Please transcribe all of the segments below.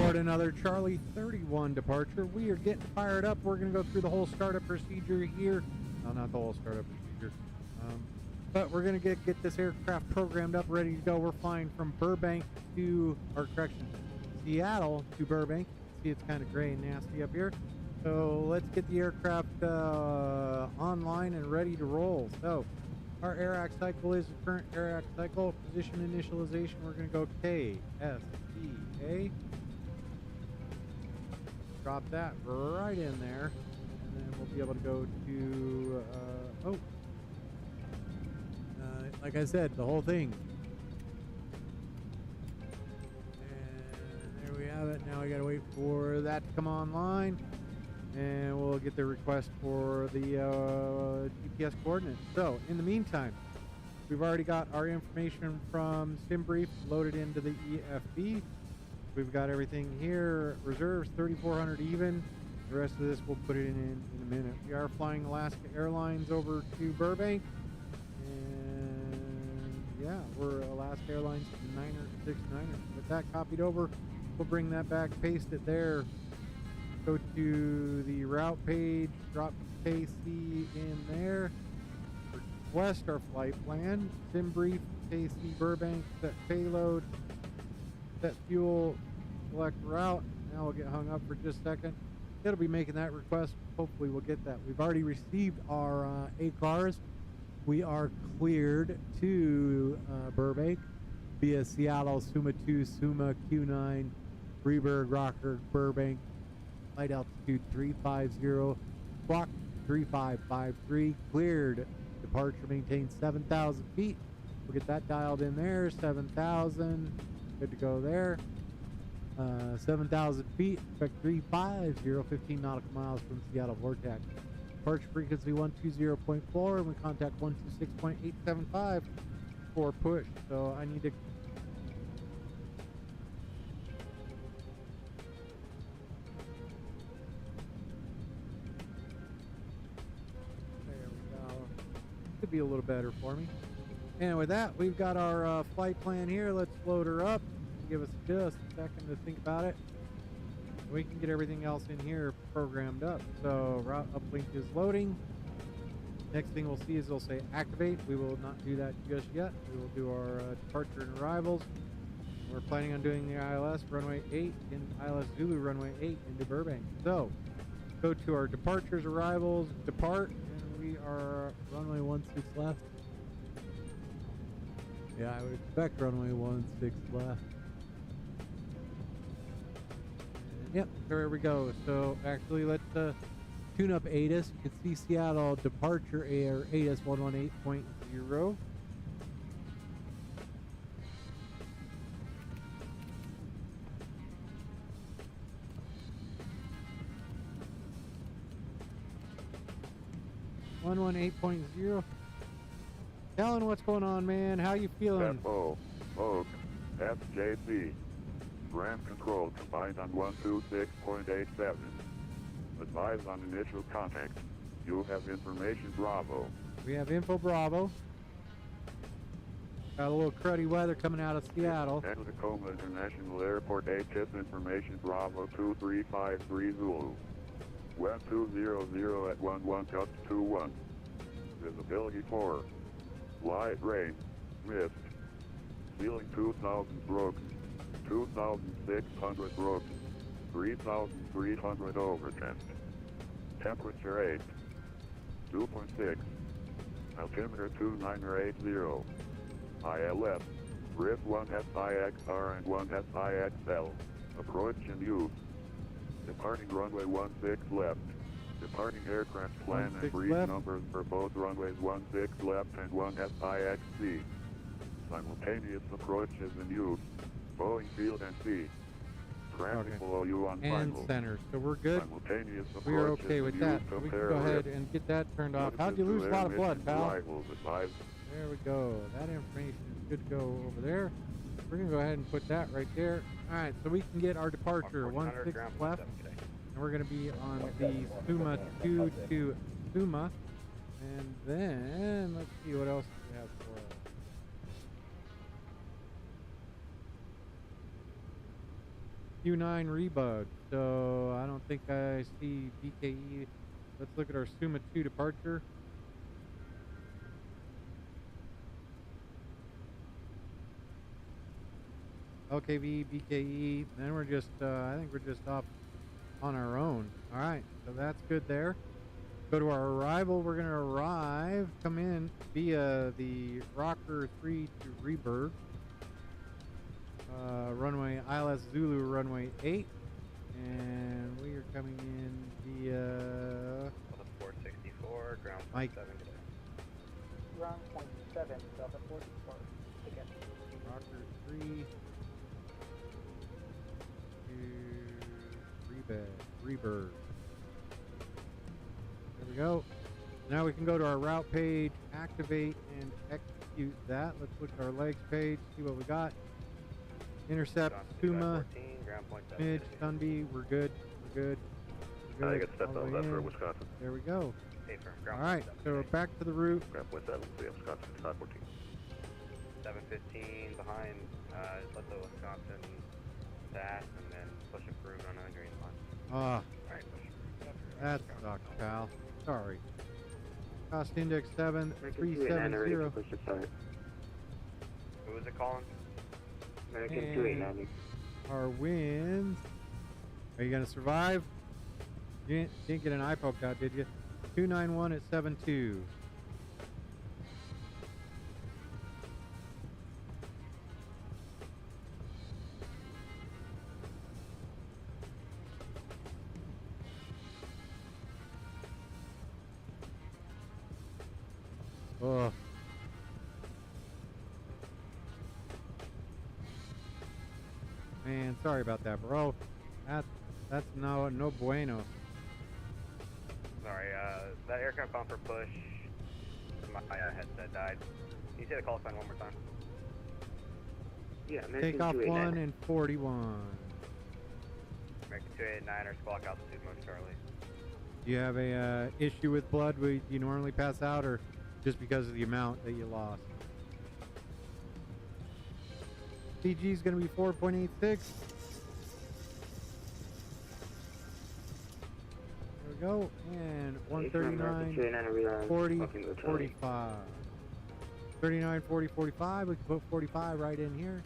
aboard another Charlie 31 departure. We are getting fired up. We're going to go through the whole startup procedure here. No, not the whole startup procedure. But we're going to get this aircraft programmed up, ready to go. We're flying from Burbank to, or correction, Seattle to Burbank. See, it's kind of gray and nasty up here. So let's get the aircraft online and ready to roll. So our AirAC cycle is the current AirAC cycle. Position initialization, we're going to go KSEA. Drop that right in there. And then we'll be able to go to, like I said, the whole thing. And there we have it. Now we got to wait for that to come online. And we'll get the request for the GPS coordinates. So, in the meantime, we've already got our information from SimBrief loaded into the EFB. We've got everything here. Reserves 3,400 even. The rest of this we'll put it in a minute. We are flying Alaska Airlines over to Burbank. And yeah, we're Alaska Airlines 969er. With that copied over, we'll bring that back, paste it there. Go to the route page, drop KC in there, request our flight plan, SimBrief, KC Burbank, set payload, set fuel, select route. Now we'll get hung up for just a second. It'll be making that request. Hopefully we'll get that. We've already received our ACARs. We are cleared to Burbank via Seattle, Suma 2, Suma Q9, Freeburg, Rocker, Burbank. Flight altitude 350, clock 3553, cleared. Departure maintains 7,000 feet. We'll get that dialed in there, 7,000, good to go there. 7,000 feet, expect 350, 15 nautical miles from Seattle Vortex. Departure frequency 120.4, and we contact 126.875 for push. So I need to could be a little better for me. And with that, we've got our flight plan here. Let's load her up. Give us just a second to think about it. We can get everything else in here programmed up. So route uplink is loading. Next thing we'll see is it'll say activate. We will not do that just yet. We will do our departure and arrivals. We're planning on doing the ILS runway 8 in ILS Zulu runway 8 into Burbank. So go to our departures, arrivals, depart. We are runway 16 left. Yeah, I would expect runway 16 left. And yep, there we go. So actually, let's tune up ATIS. You can see Seattle departure air ATIS 118.0. One 8.0. Alan, what's going on, man? How you feeling? FO, Oak, FJC. Ram control combined on 126.87. Advise on initial contact. You have information Bravo. We have info Bravo. Got a little cruddy weather coming out of Seattle. At Tacoma International Airport, ATIS information Bravo 2353 Zulu. West 200 at 11 gust 21. Visibility 4. Light rain. Mist. Ceiling 2,000 broken. 2,600 broken. 3,300 overcast. Temperature 8. 2.6. Altimeter 2980. ILS. RIF 1 SIXR and 1 SIXL. Approach and use. Departing runway 16 left. Departing aircraft plan and brief left. numbers for both runways 16 left and 1 SIXC. Simultaneous approaches in use. Boeing field and sea. Traffic below you on and final. center. So we're good. Simultaneous We are approaches okay with in that. use. So we can Compare go ahead RIF. and get that turned off. How'd you Notices lose a to lot of air blood, mission pal? arrivals advised. There we go. That information is good to go over there. We're going to go ahead and put that right there. All right, so we can get our departure 16 left. And we're going to be on the Suma 2 to Suma. And then, let's see what else we have for us. Q9 rebug. So I don't think I see BKE. Let's look at our Suma 2 departure. LKV, BKE, then we're just, I think we're just off on our own. All right, so that's good there. Go to our arrival. We're gonna arrive, come in via the Rocker 3 to Reberg. Runway ILS Zulu, runway 8. And we are coming in via... 464, ground Mike. 7. Ground point 7, Delta 44. Again. Rocker 3 to Reberg. There we go. Now we can go to our route page, activate and execute that. Let's look at our legs page, see what we got. Intercept, Suma, 14, ground point 7. Midge, Sunby, we're good. We're good. We're I good. get stepped All the on way that for in. Wisconsin. There we go. Hey, firm, ground All right, point so 7. we're back to the route. Ground point 7, see Wisconsin, Scott 14. 715 behind, just let the Wisconsin pass and then push approved on the green line. Ah, Alright, push approved. that sucks, pal. Sorry. Cost index 7370. Who was it calling? American And 289. our winds. Are you gonna survive? You didn't get an eye poked out, did you? 291 at 72. Oh. Man, sorry about that, bro. That's no bueno. Sorry, that aircraft bumper push, my headset died. Can you say the call sign one more time? Yeah, American Takeoff 1 289. and 41. American 289er, squawk altitude, Motor Charlie. Do you have a issue with blood? Do you normally pass out, or just because of the amount that you lost? CG is going to be 4.86. There we go. And 139, 40, 45. 39, 40, 45. We can put 45 right in here.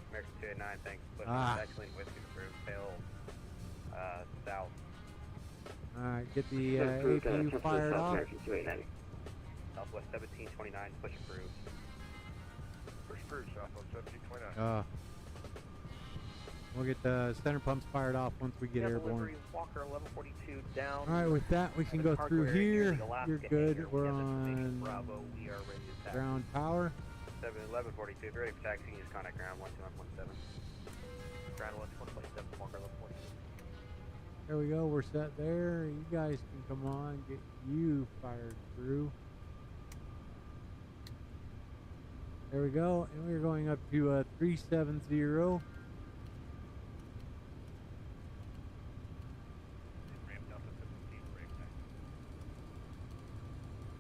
American 289, thanks. Push excellent whiskey approved, tail south. Alright, get the APU fired off. American 289. Southwest 1729, push approved. Push approved, Southwest 1729. We'll get the center pumps fired off once we get airborne. Walker 1142 down. Alright, with that we can go through here. You're good. We're on Bravo, we are ready to taxi. ground power. 1142, if you're ready for taxiing, just contact ground 12117. Ground 127, Walker 1142. There we go, we're set there. You guys can come on, get you fired through. There we go, and we're going up to 370.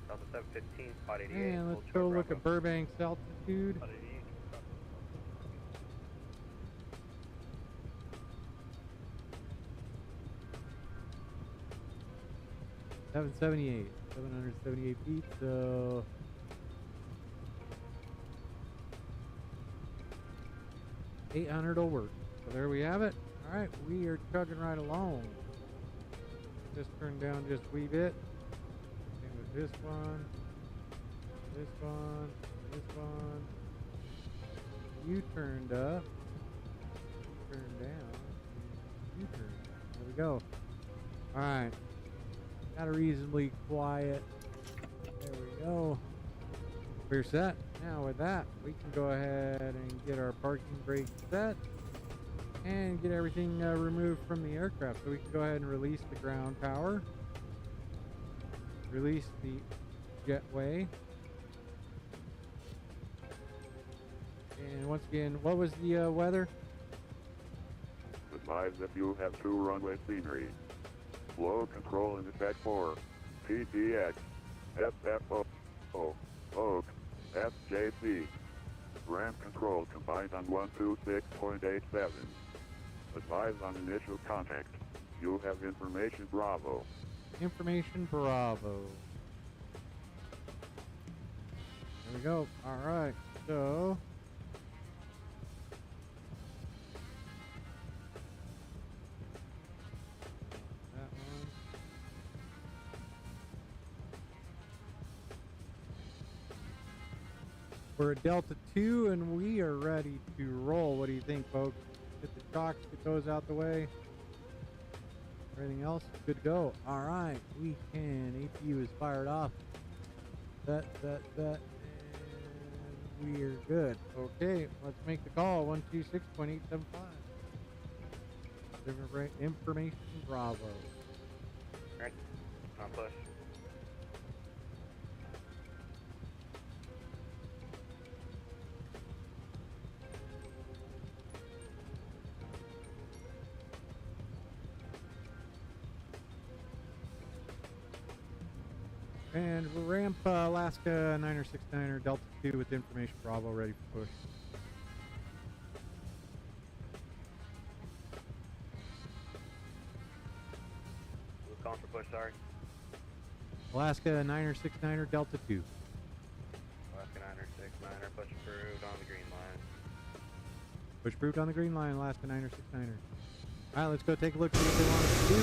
Delta 715, spot 88. And let's go look at Burbank's altitude. 778 feet, so 800 will work. So there we have it. All right, we are chugging right along. Just turn down just a wee bit. Same with this one, this one, this one. You turned up, you turned down, you turned down. There we go. All right. Got a reasonably quiet. There we go. We're set. Now with that, we can go ahead and get our parking brake set and get everything removed from the aircraft. So we can go ahead and release the ground power, release the jetway, and once again, what was the weather? Advise that you have 2 runway scenery. Flow control in effect for PTX, FFO, Oak, SJC. Ram control combined on 126.87. Advise on initial contact. You have information Bravo. Information Bravo. There we go. Alright, so that one. We're at Delta 2 and we are ready to roll. What do you think, folks? Get the chocks, get those out the way. Everything else is good to go. Alright, we can. APU is fired off. Set. And we are good. Okay, let's make the call. 126.875. Information Bravo. Alright, on push. And we'll ramp Alaska 969er Delta 2 with information Bravo ready for push. Who's calling for push, sorry? Alaska 969er Delta 2. Alaska 969er, push approved on the green line. Push approved on the green line, Alaska 969er. Alright, let's go take a look, see what they want us to do.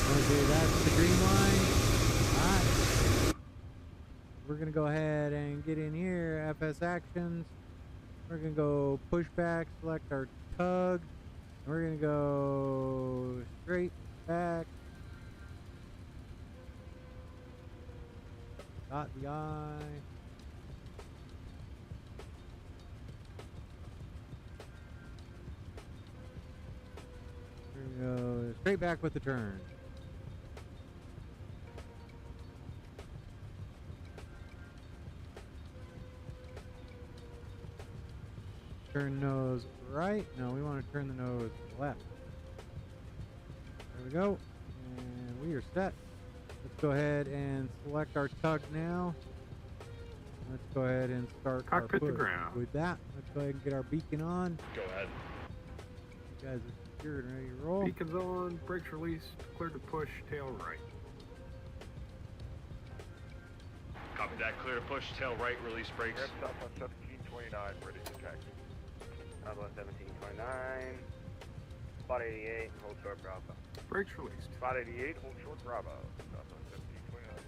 Okay, that's the green line. Alright. We're going to go ahead and get in here. FS actions. We're going to go push back, select our tug. And we're going to go straight back. Dot the I. We're going to go straight back with the turn. Turn nose right. No, we want to turn the nose left. There we go. And we are set. Let's go ahead and select our tug now. Let's go ahead and start Cockpit our push. to ground. With that, let's go ahead and get our beacon on. Go ahead. You guys are secured and ready to roll. Beacons on, brakes released, clear to push, tail right. Copy that. Clear to push. Tail right. Release brakes. Ram Southwest 1729, ready to taxi. Southwest 1729. Spot 88, hold short Bravo. Brakes released. Spot 88, hold short Bravo. Southwest 1729.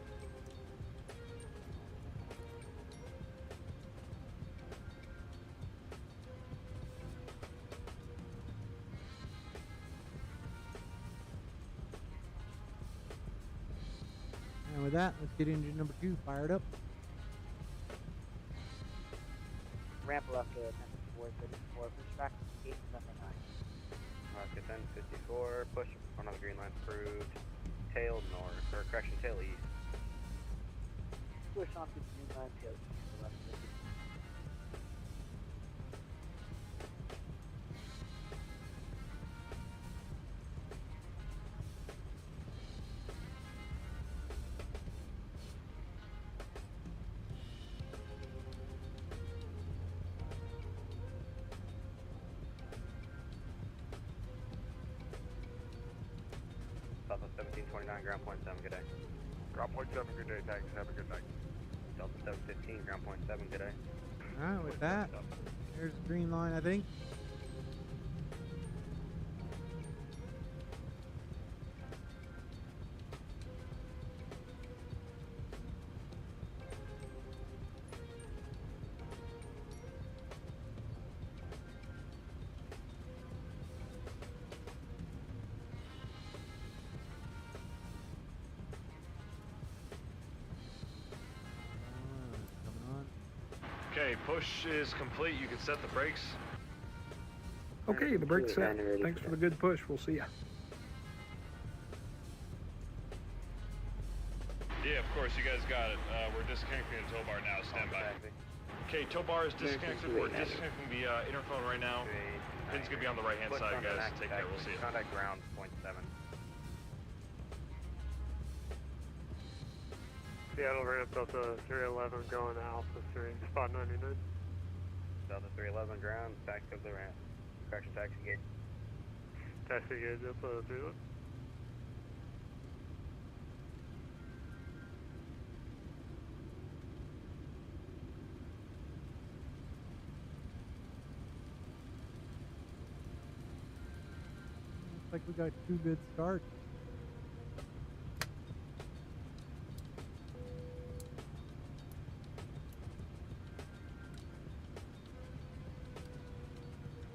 And with that, let's get engine number 2 fired up. Ramp left to 1054, push back 879. Alaska 1054, push on the green line approved. Tail north, or correction, tail east. Push on to the green line, tail east, 1150. Southwest 1729, ground point 7, good day. Ground point 7, good day, thanks. Have a good night. Delta 715, ground point 7, good day. Alright, with that, there's the green line, I think. Coming on. Okay, push is complete. You can set the brakes. Okay, the brake's set. Thanks for the good push. We'll see ya. Yeah, of course, you guys got it. We're disconnecting the tow bar now. Stand by. Okay, tow bar is disconnected. We're disconnecting the interphone right now. Pin's gonna be on the right-hand side, guys. Take care. We'll see you. Contact ground, point 7. Seattle ramp Delta 311 going Alpha 3, spot 99. Delta 311 ground, back of the ramp. Correction, taxi gate. Taxi gate Delta 311. Looks like we got 2 good starts.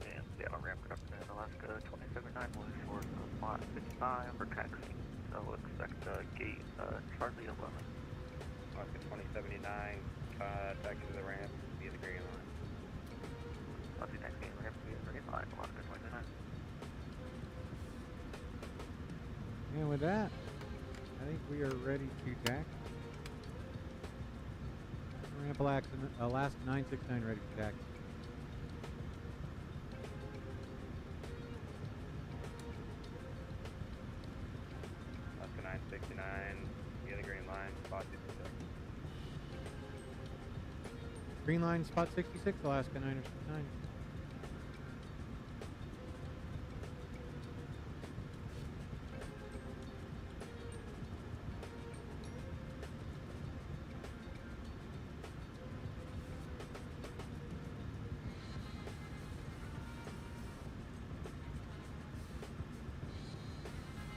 And Seattle ramp production in Alaska 279 was for spot 55 for taxi. So expect gate Charlie 11. Alaska 2079, taxi to the ramp via the green line. Alaska taxi ramp via the green line, Alaska 29. And with that, I think we are ready to taxi. Ramp Alaska 969 ready for taxi. Alaska 969 via the green line, spot 66. Green line spot 66, Alaska 969.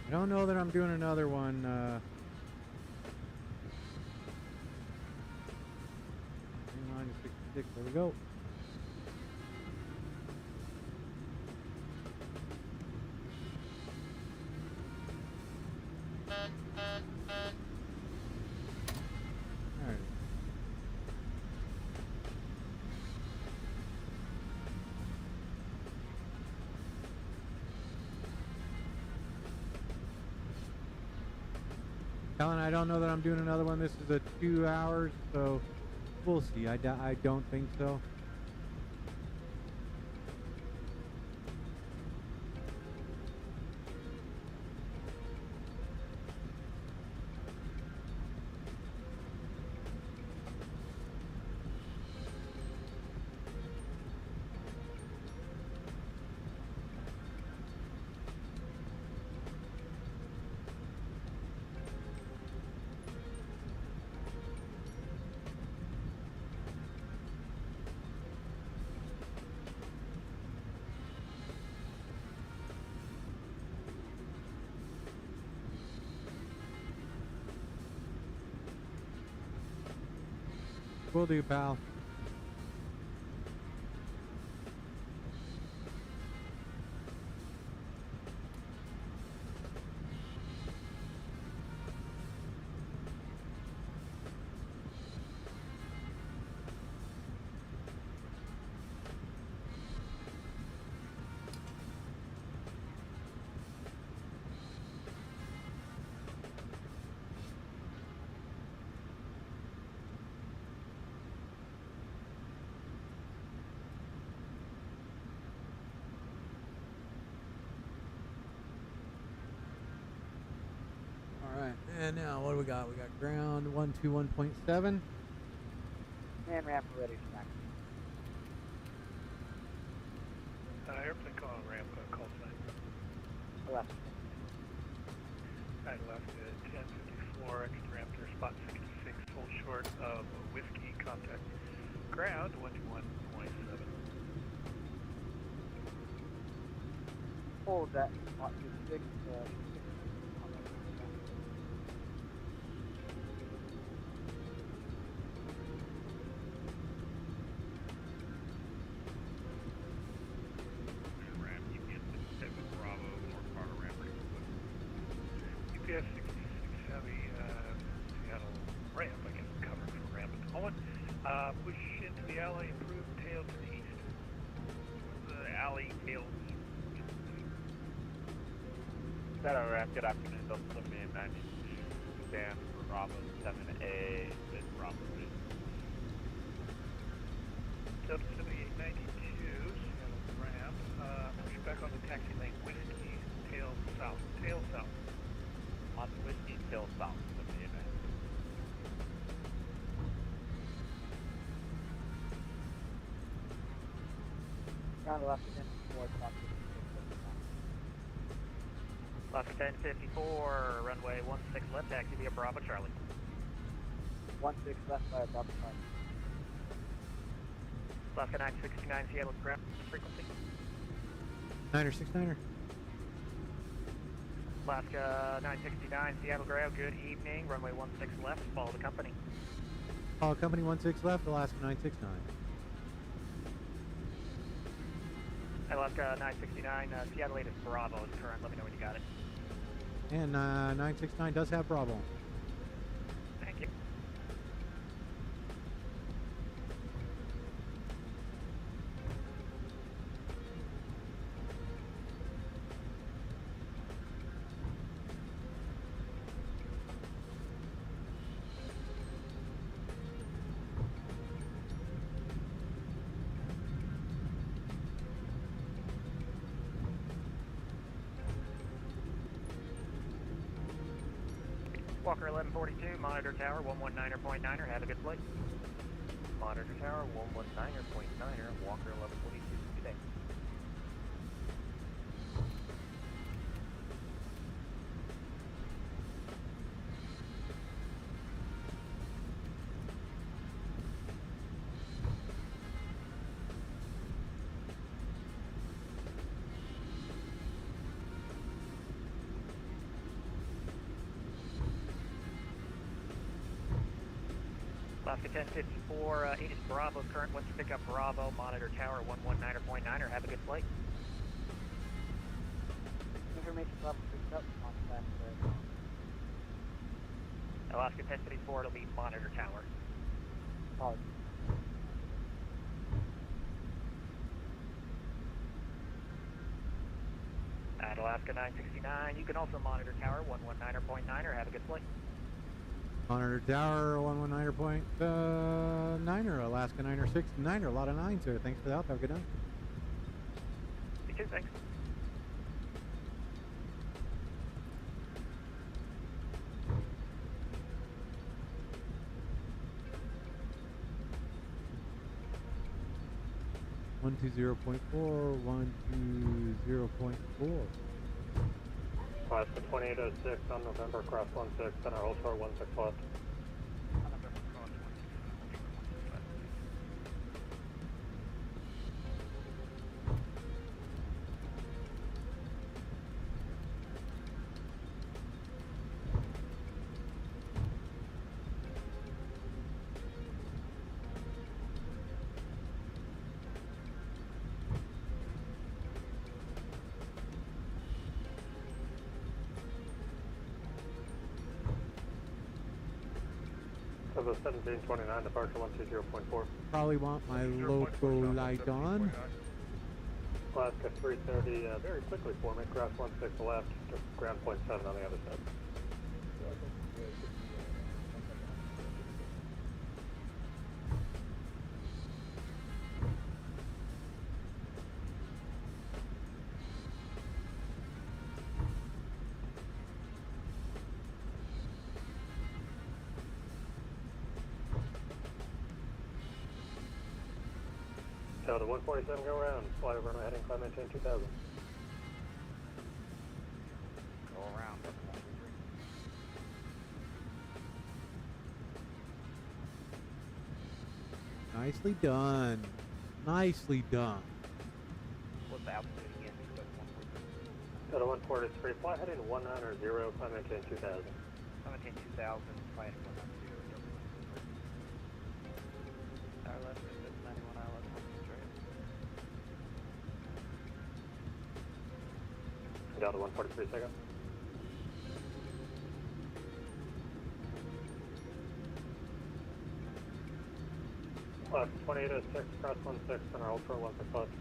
I don't know that I'm doing another one. Green line is 66. There we go. All right. Alan, I don't know that I'm doing another one. This is a 2 hours, so we'll see. I don't think so. Will do, pal. Alright, and now what do we got? We got ground 121.7. And ramp ready for taxi. Airplane call ramp, call sign. Alaska. I left at 1054, exit ramp to spot 66, hold short of whiskey, contact ground 121.7. Hold that spot 66. Ramp, UPS 57 Bravo, North Carter ramp ready for push. UPS 66 Heavy, Seattle ramp, I guess, covering for ramp at the moment. Push into the alley, improve tail to the east. The alley tail east. Seattle ramp, good afternoon, Delta 7890. Stand for Bravo 7A with Bravo 3. Delta 7892, Seattle ramp. Push back on the taxi lane, whiskey, tail south. Tail south. On Whiskey, tail south of the event. Ground left to 1054, stop to Left 1054, runway 16 left, taxi via Bravo Charlie. 16 left by Bravo Charlie. Alaska 969, Seattle ground frequency. 9er. Alaska 969, Seattle ground, good evening, runway 16 left, follow the company. Follow company 16 left, Alaska 969. Alaska 969, Seattle 8 is Bravo is current, let me know when you got it. And 969 does have Bravo. Thank you. Walker 1142, monitor tower 119.9er, have a good flight. Monitor tower 119.9er, Walker 1142, good day. Alaska 1054, 8 is Bravo, current, wants to pick up Bravo, monitor tower 119.9er, have a good flight. Information level picked up, contact Alaska 1054, it'll be monitor tower. Apologies. At Alaska 969, you can also monitor tower 119.9er, have a good flight. Monitor tower 119.9er, Alaska 969er, a lot of 9s there. Thanks for the help. Have a good night. You too, thanks. One 120.4. Alaska 2806 on November, cross 16, center hold short 16 left. On November cross 16 left. Of 1729, departure 120.4. Probably want my loco light on. Alaska 330, very quickly for me, cross 16 left, to ground point 7 on the other side. Delta 147, go around. Fly over my heading, climb maintain 2000. Go around. Nicely done. Nicely done. What's the altitude again? Delta 143, fly heading 190, climb maintain 2000. Maintain 2000, flight 190. Tower left, 91 hours, straight. Delta 143, second. Left 2806, cross 16, center hold for 16 left.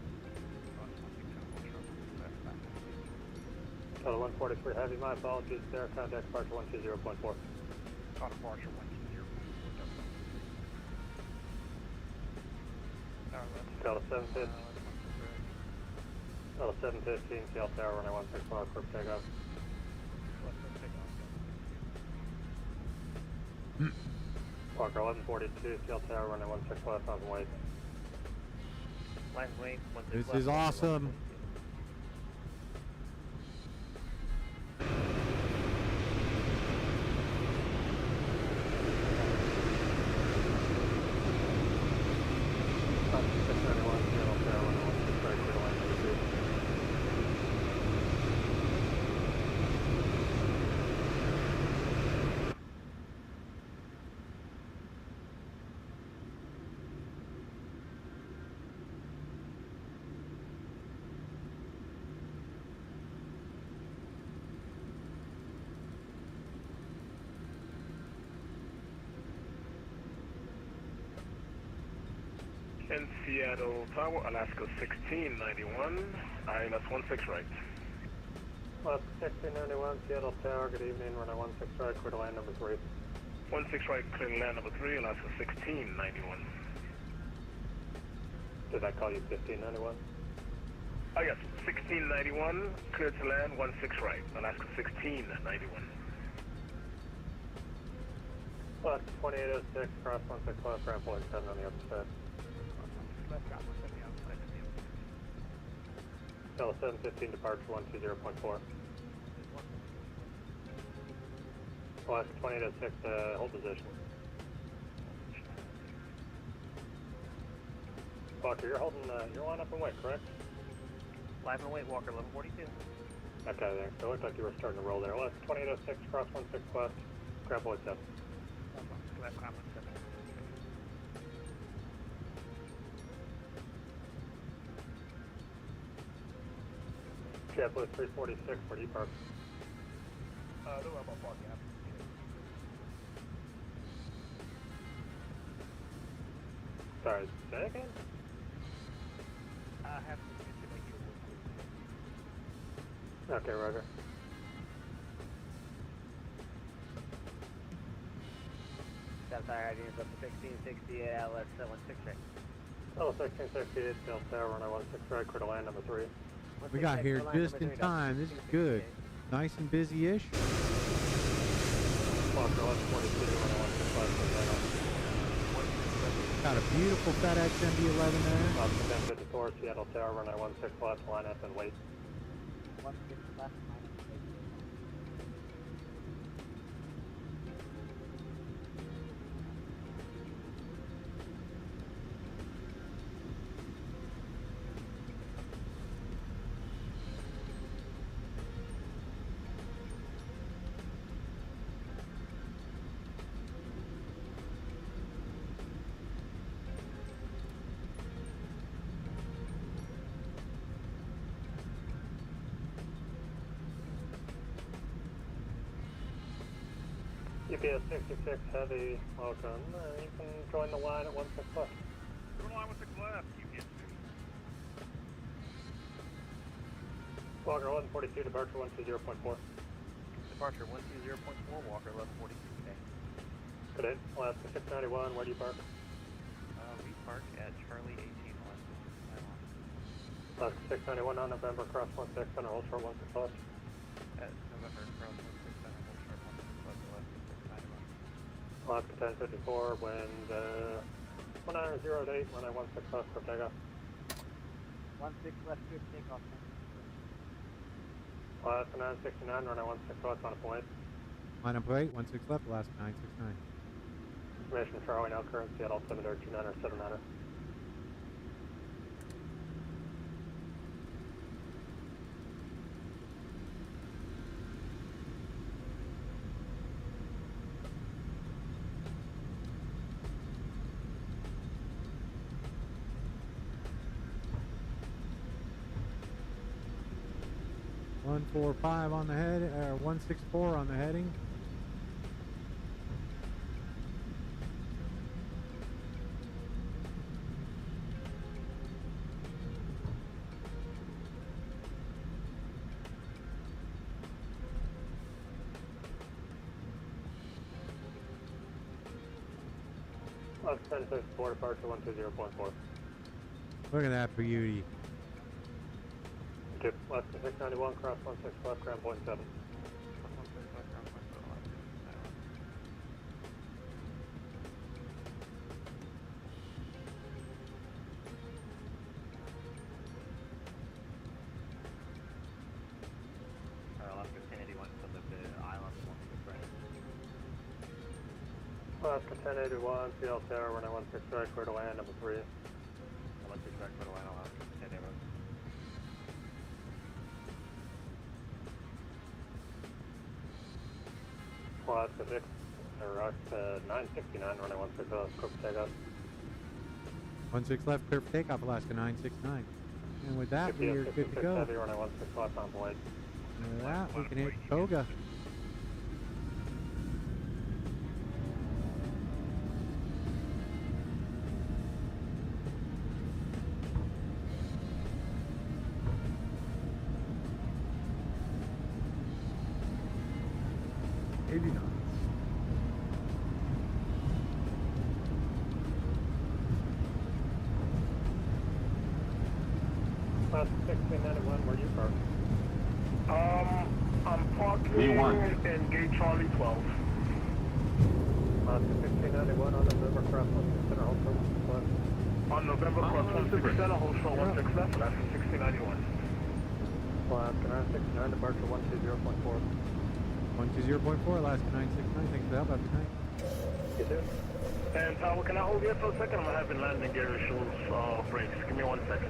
Delta 143, heavy, my apologies there, contact departure 120.4. On departure 120. Delta 715. Delta 715, Seattle Tower, runway 16 left for takeoff. Walker 1142, Seattle Tower, runway 16 left on wait. Line wait, This is awesome. In Seattle Tower, Alaska 1691, INS 16 right. Alaska 1691, Seattle Tower, good evening, runway 16 right, clear to land number 3. 16 right, clear to land number 3, Alaska 1691. Did I call you 1591? Oh yes, 1691, clear to land 16 right, Alaska 1691. Alaska 2806, cross 16 left, ramp 7 on the other side. Delta 715, departure 120.4. Alaska 2806, hold position. Walker, you're holding, you're line up and wait, correct? Live and wait, Walker 1142. Okay, there. So it looked like you were starting to roll there. Alaska 2806, cross 16 left, grab void 7. JetBlue 346, where do you park? The level park gap. Sorry, say again? I have to make it Okay, Roger. South Tower ID is up to 1660 LS 16 right. Oh, 1668, Seattle Tower, runway 16 right, clear to land number 3. We got here just in time. This is good. Nice and busy-ish. Walker 1142, runway 16 left for takeoff. Got a beautiful FedEx MD-11 there. Alaska 1054, Seattle Tower, runway 16 left, line up and wait. 16 left, UPS 66 Heavy, welcome. You can join the line at 16 left. Go line 16 left, UPS 6. Walker 1142, departure 120.4. Departure 120.4, Walker 1142. Good day. Alaska 691, where do you park? We park at Charlie 18 West. Alaska 691 on November, cross 16, center, hold short 16 left. At November, cross 16 center, hold short 16 left, Alaska 1054, wind 1908, runway 16 left for takeoff. 16 left, good takeoff. Alaska 969, runway 16 left on a point. Line up right, 16 left, Alaska 969. Information Charlie, now current Seattle 7029 or 79er. One 145 on the head, 164 on the heading. Alaska 1064, departure 120.4. Look at that beauty. Okay, Alaska 691, cross 16 left, ground point 7. Alaska 1081, so the island 16 right. Alaska 1081, CL Tower, runway 16 right, clear to land, number 3. 16 right, clear to land, Alaska 1081. Alaska 6, or 969, runway 16 left, clear for takeoff. 16 left, clear for takeoff, Alaska 969. And with that, we are good to go. Runway 16 left on point. And with that, we can hit Koga. Alaska 1691, where you parked? I'm parking in gate Charlie 12. Alaska 1691 on November, cross 16 center, hold short 16 left. On November, cross 16 center, hold short 16 left, Alaska 1691. Alaska 969, departure 120.4. 120.4, Alaska 969. Thanks for the help. Have a good night. You too. And Tower, can I hold you for a second? I'm having landing gear issues, brakes. Give me 1 second.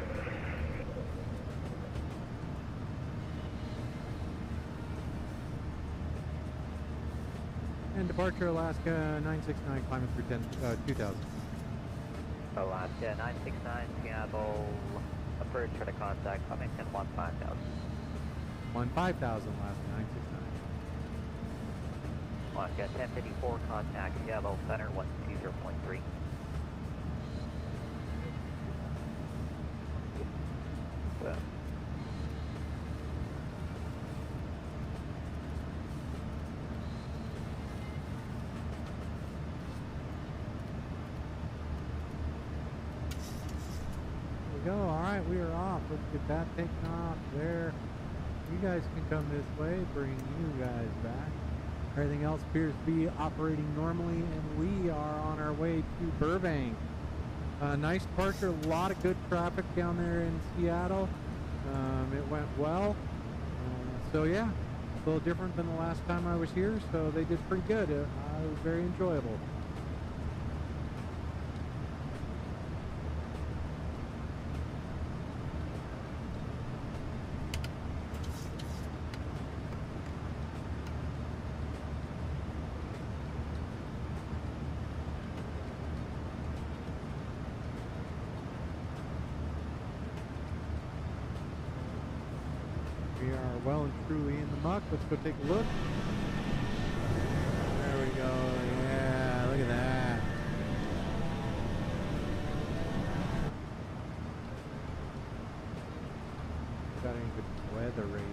And departure Alaska 969, climbing through 2000. Alaska 969, Seattle, approach for the contact, coming in 15000. 15000, Alaska 969. Alaska 1054, contact Seattle Center 120.3. Go. All right, we are off. Let's get that taken off there. You guys can come this way, bring you guys back. Everything else appears to be operating normally, and we are on our way to Burbank. Nice departure, a lot of good traffic down there in Seattle. It went well. So yeah, a little different than the last time I was here, so they did pretty good. It was very enjoyable. We are well and truly in the muck. Let's go take a look. There we go. Yeah, look at that. Got any good weather radar.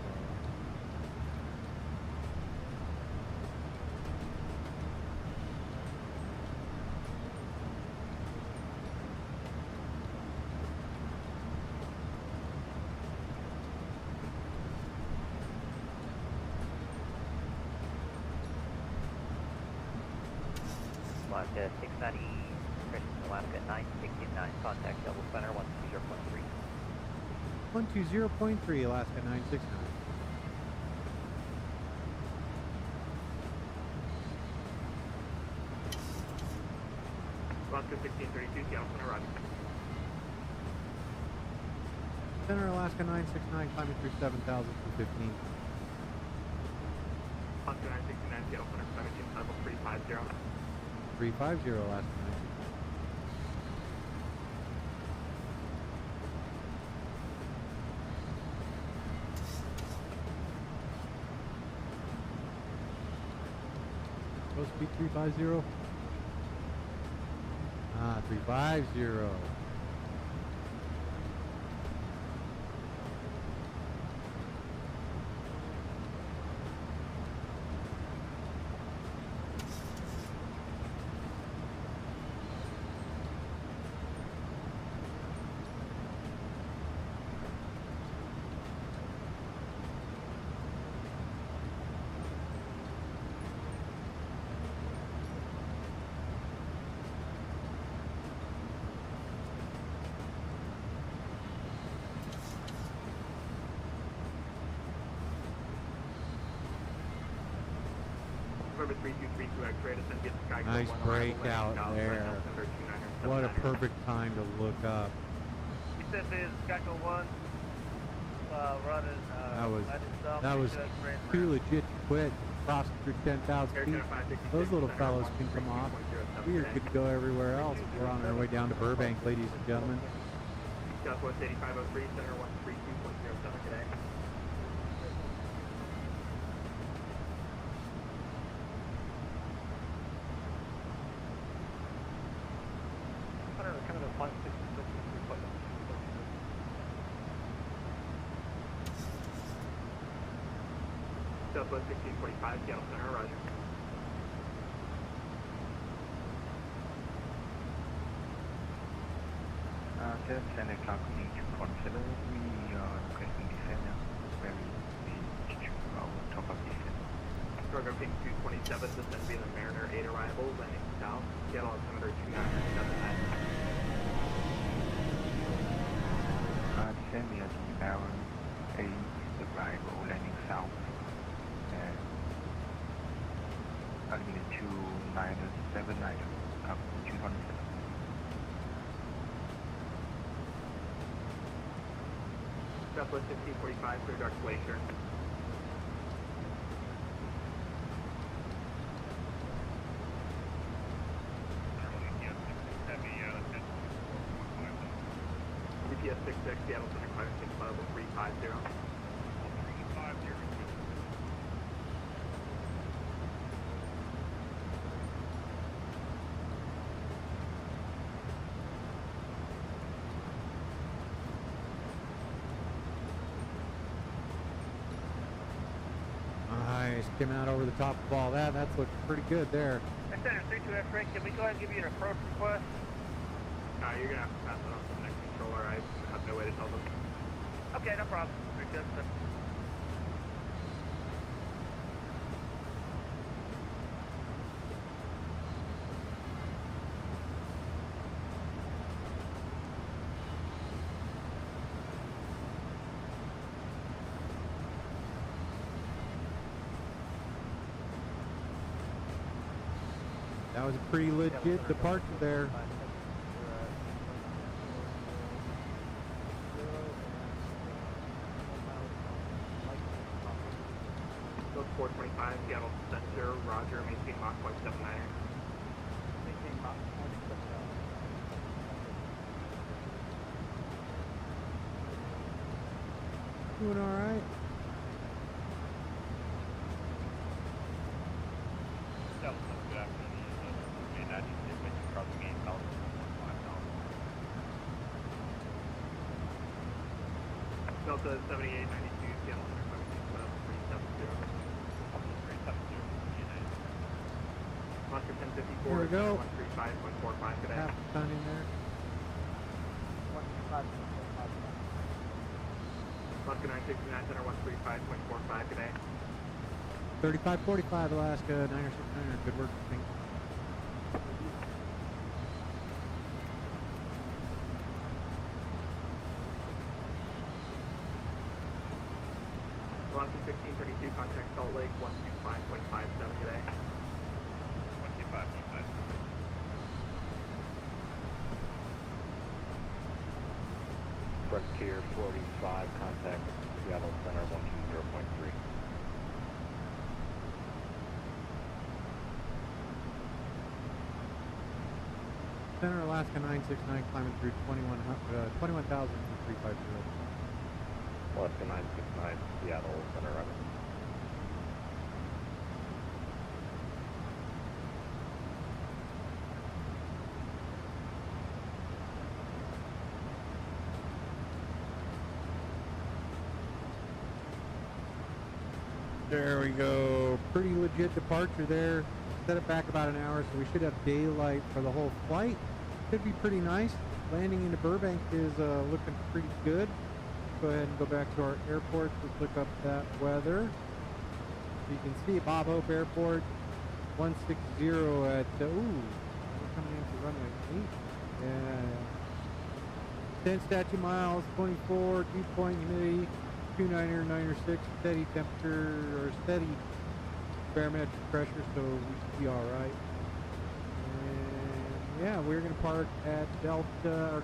Alaska 690, Christian, Alaska 969, contact Double Center 120.3. 120.3, Alaska 969. Alaska 1632, Seattle Center, Roger. Center, Alaska 969, climbing through 7,000 for 15. Alaska 969, Seattle Center, 17, level 350. 350, Alaska 969. Supposed to be 350? Ah, 350. Nice breakout there. What a perfect time to look up. He said this Geico 1 running. That was too legit to quit. Crossing through 10,000 feet. Those little fellows can come off. We are good to go everywhere else. We're on our way down to Burbank, ladies and gentlemen. Southwest 8503, center 132.07 today. Kind of a flight 66 Southwest 1645, Seattle Center, roger. Just 10 o'clock coming to consider, we are requesting descent now, where we reach to our top of descent. Program Ping 227, descent via the Mariner 8 arrival, landing south, Seattle altimeter 2979. Descent via the Airline 8 arrival, landing south, and altimeter 2979, up to 227. Southwest 1645, clear dark glacier. GPS 66, Seattle Center, climate 6 level 350. 350. Nice, came out over the top of all that. That's looking pretty good there. Center 32F Frank, can we go ahead and give you an approach request? You're gonna have to pass it on to the next controller. I have no way to tell them. Okay, no problem. Very good. That was a pretty legit departure there. Code 425, Seattle Center, roger, maintain Mach 179er. Maintain Mach 179. Doing all right. Delta 7892, Seattle Center, 370. Oscar 1054, Here we go. 135.45 today. Half a ton in there. 135.45. Oscar 969, center 135.45 today. 3545 Alaska 969. Good work. Thank you. Alaska 1632, contact Salt Lake 125.57 today. 125.57. Frontier 45, contact Seattle Center 120.3. Center Alaska 969 climbing through 21,000 to 350. Alaska 969, Seattle Center running. There we go. Pretty legit departure there. Set it back about an hour, so we should have daylight for the whole flight. Should be pretty nice. Landing into Burbank is looking pretty good. Go ahead and go back to our airport. Let's look up that weather. You can see Bob Hope Airport, 160 at, we're coming in for runway 8. Yeah. 10 statute miles, 24, dew point humidity, 29er, 9er 6, steady temperature, or steady barometric pressure, so we should be all right. And yeah, we're gonna park at Delta.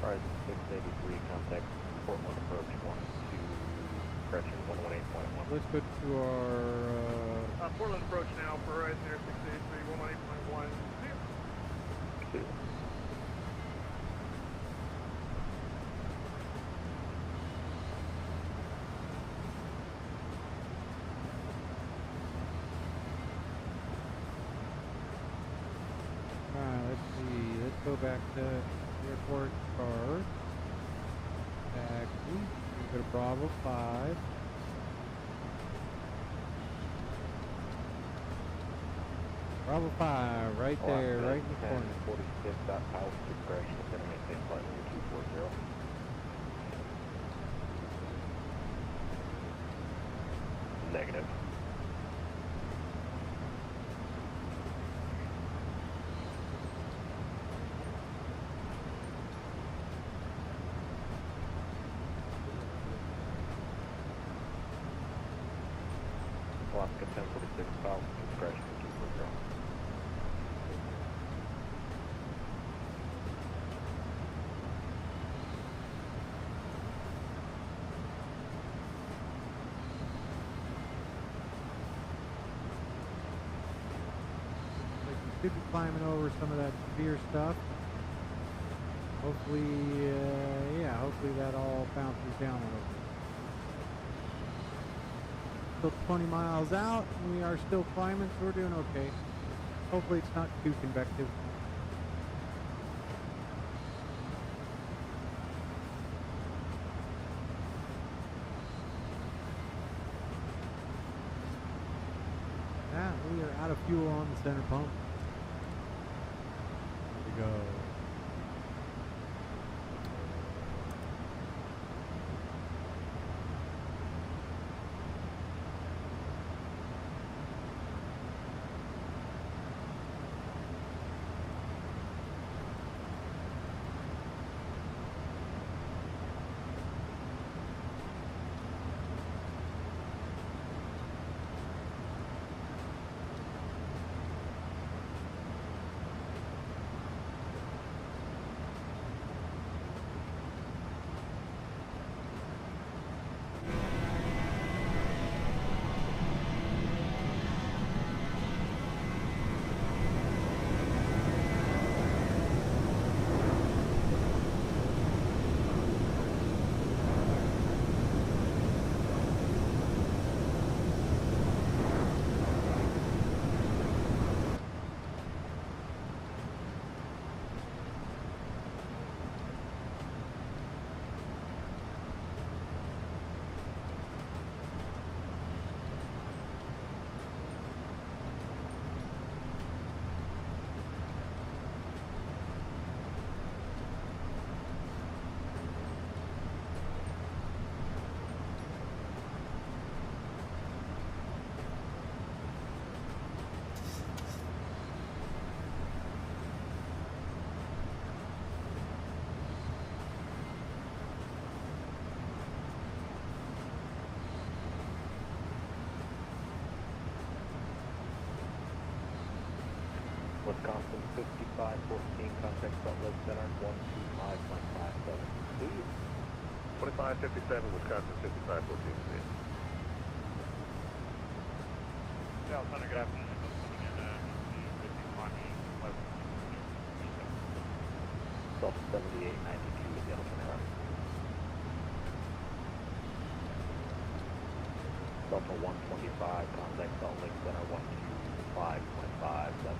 Alright, 683, contact Portland approach 12, correction 118.1. Let's go to our. Portland approach now for Horizon Air 683, 118.1. Alright, let's see. Let's go back to airport cars. Taxi. We go to Bravo 5. Bravo 5, right there, right in the corner. 46 dot house to correction, center maintain flight 240. Negative. Alaska 1046 south to correction 240. Should be climbing over some of that severe stuff. Hopefully, yeah, hopefully that all bounces down a little bit. Still 20 miles out, and we are still climbing, so we're doing okay. Hopefully it's not too convective. Yeah, we are out of fuel on the center pump. Go. Wisconsin 5514, contact Salt Lake Center 125.57. 2557, Wisconsin 5514. South Navigraph. Delta 7892 with Delta Air. Delta 125, contact Salt Lake Center 125.57.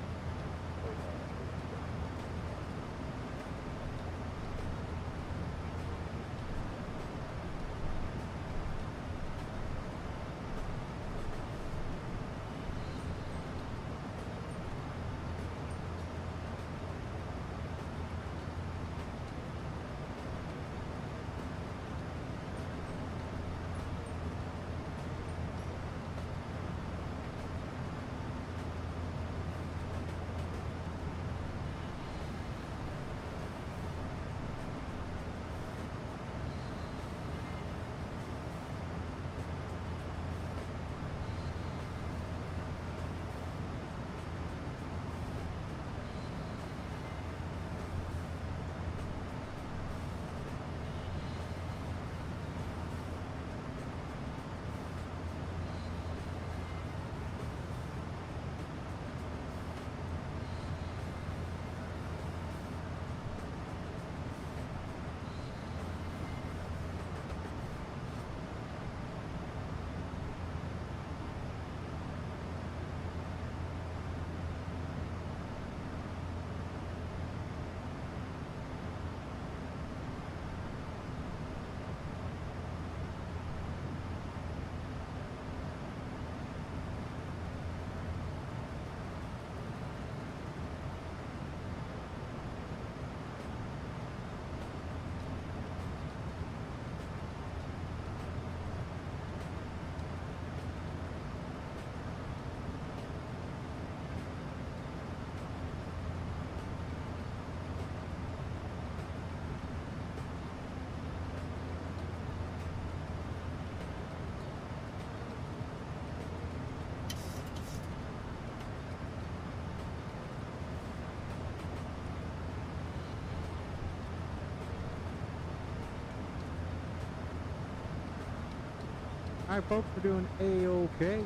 Alright, folks, we're doing A-OK. Had a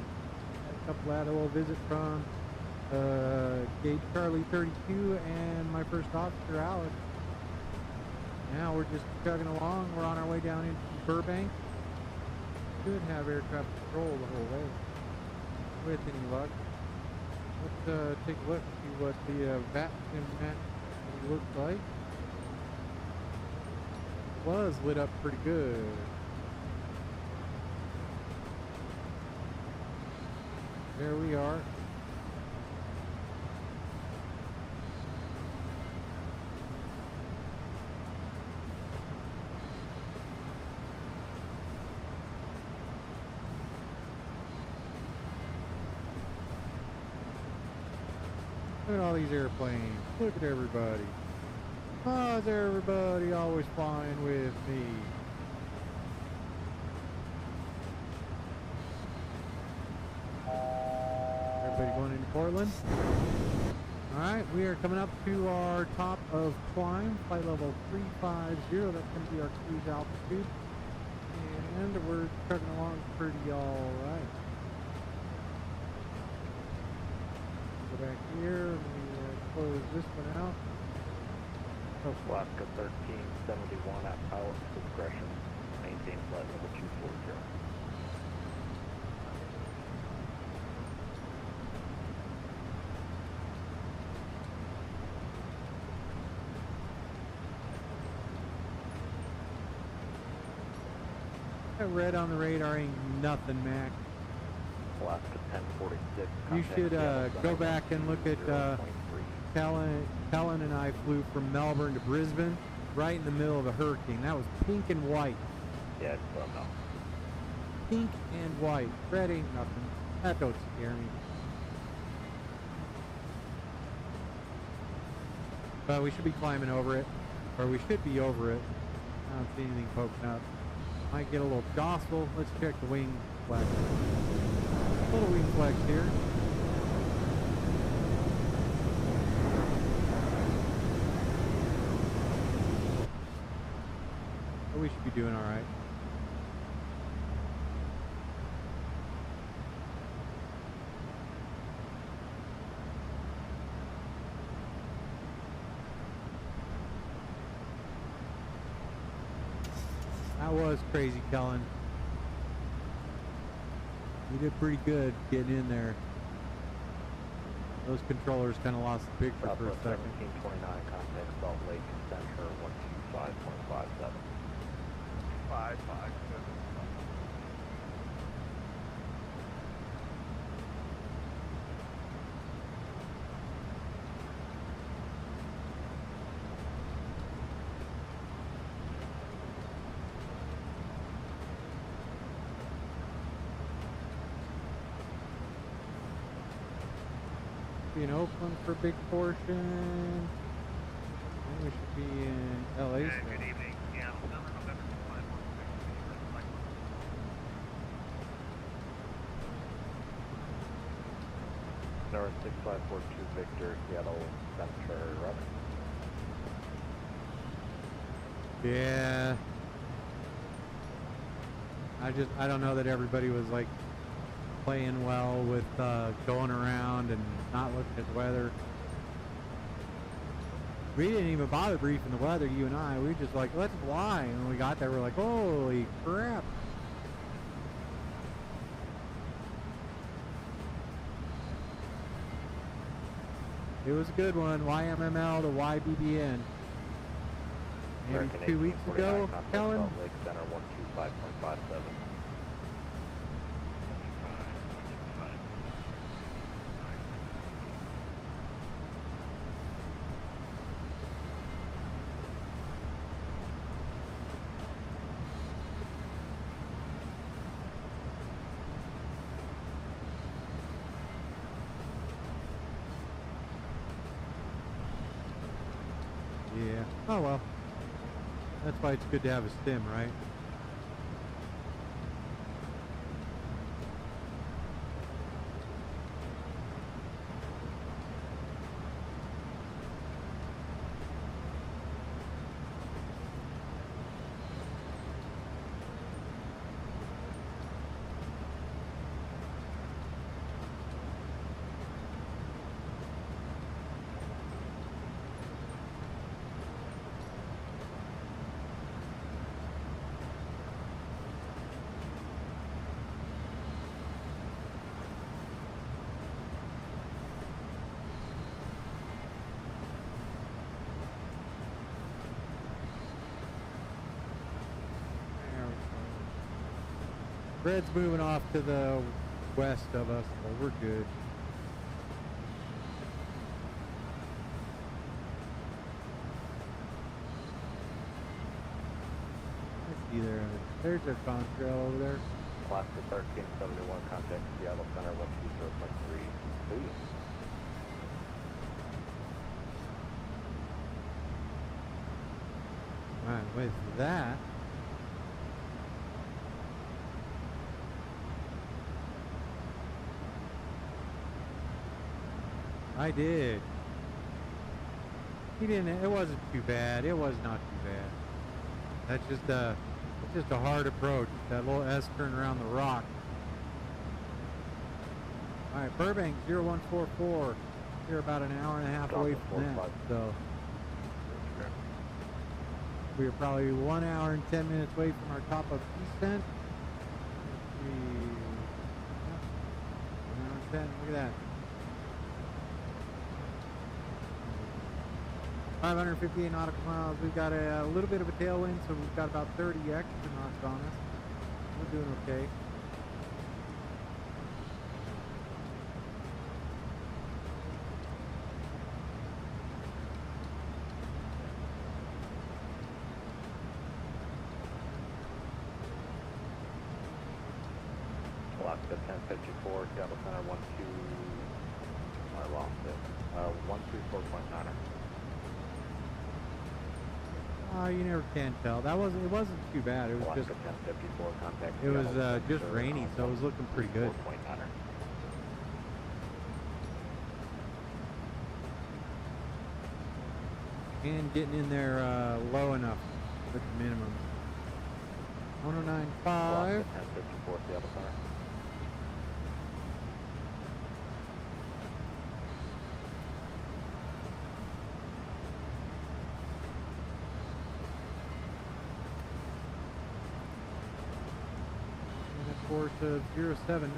couple lateral visit from Gate Charlie 32 and my first officer, Alex. Now we're just chugging along. We're on our way down into Burbank. Should have aircraft control the whole way, with any luck. Let's take a look and see what the Vatican map looks like. Was lit up pretty good. There we are. Look at all these airplanes. Look at everybody. Oh, is everybody always flying with me? Everybody going into Portland? Alright, we are coming up to our top of climb, flight level 350. That's going to be our cruise altitude. And we're chugging along pretty alright. Go back here, let me close this one out. Alaska 1371 at power discretion. Maintain flight level 240. That red on the radar ain't nothing, Mac. Alaska 1046. You should go back and look at Kellen and I flew from Melbourne to Brisbane right in the middle of a hurricane. That was pink and white. Yeah, it's what I'm not. Pink and white. Red ain't nothing. That don't scare me. But we should be climbing over it. Or we should be over it. I don't see anything poking up. Might get a little jostle. Let's check the wing flex. Little wing flex here. But we should be doing all right. That was crazy, Kellen. You did pretty good getting in there. Those controllers kind of lost the picture for a second. 1729, contact Salt Lake Center 125.57. 557. Be in Oakland for a big portion. And we should be in LA. Good evening. Yeah, November 2516. North 6542 Victor, Seattle Center running. Yeah. I don't know that everybody was like playing well with going around and not looking at the weather. We didn't even bother briefing the weather, you and I. We were just like, let's fly. And when we got there, we're like, holy crap. It was a good one. YMML to YBBN. Maybe 2 weeks ago, Kellen. Salt Lake Center 125.57. Yeah. Oh well. That's why it's good to have a stim, right? Red's moving off to the west of us, so we're good. I see there. There's their contrail over there. Alaska 1371, contact Seattle Center 120.3. Please. Alright, with that, I did. He didn't. It wasn't too bad. It was not too bad. That's just a hard approach. That little S turn around the rock. All right, Burbank 0144. You're about an hour and a half away from that. So we are probably 1 hour and 10 minutes away from our top of descent. 1 hour and 10. Look at that. 558 nautical miles. We've got a little bit of a tailwind, so we've got about 30 extra knots on us. We're doing okay. Alaska 1054, Seattle Center 12. I lost it. 134.9. You never can tell. It wasn't too bad. It was Alaska just 1054, contact it was Seattle just Center, rainy, so it was looking pretty good. 4.9. And getting in there low enough with the minimum. 1095. Alaska 1054, Seattle Center. Course of 079.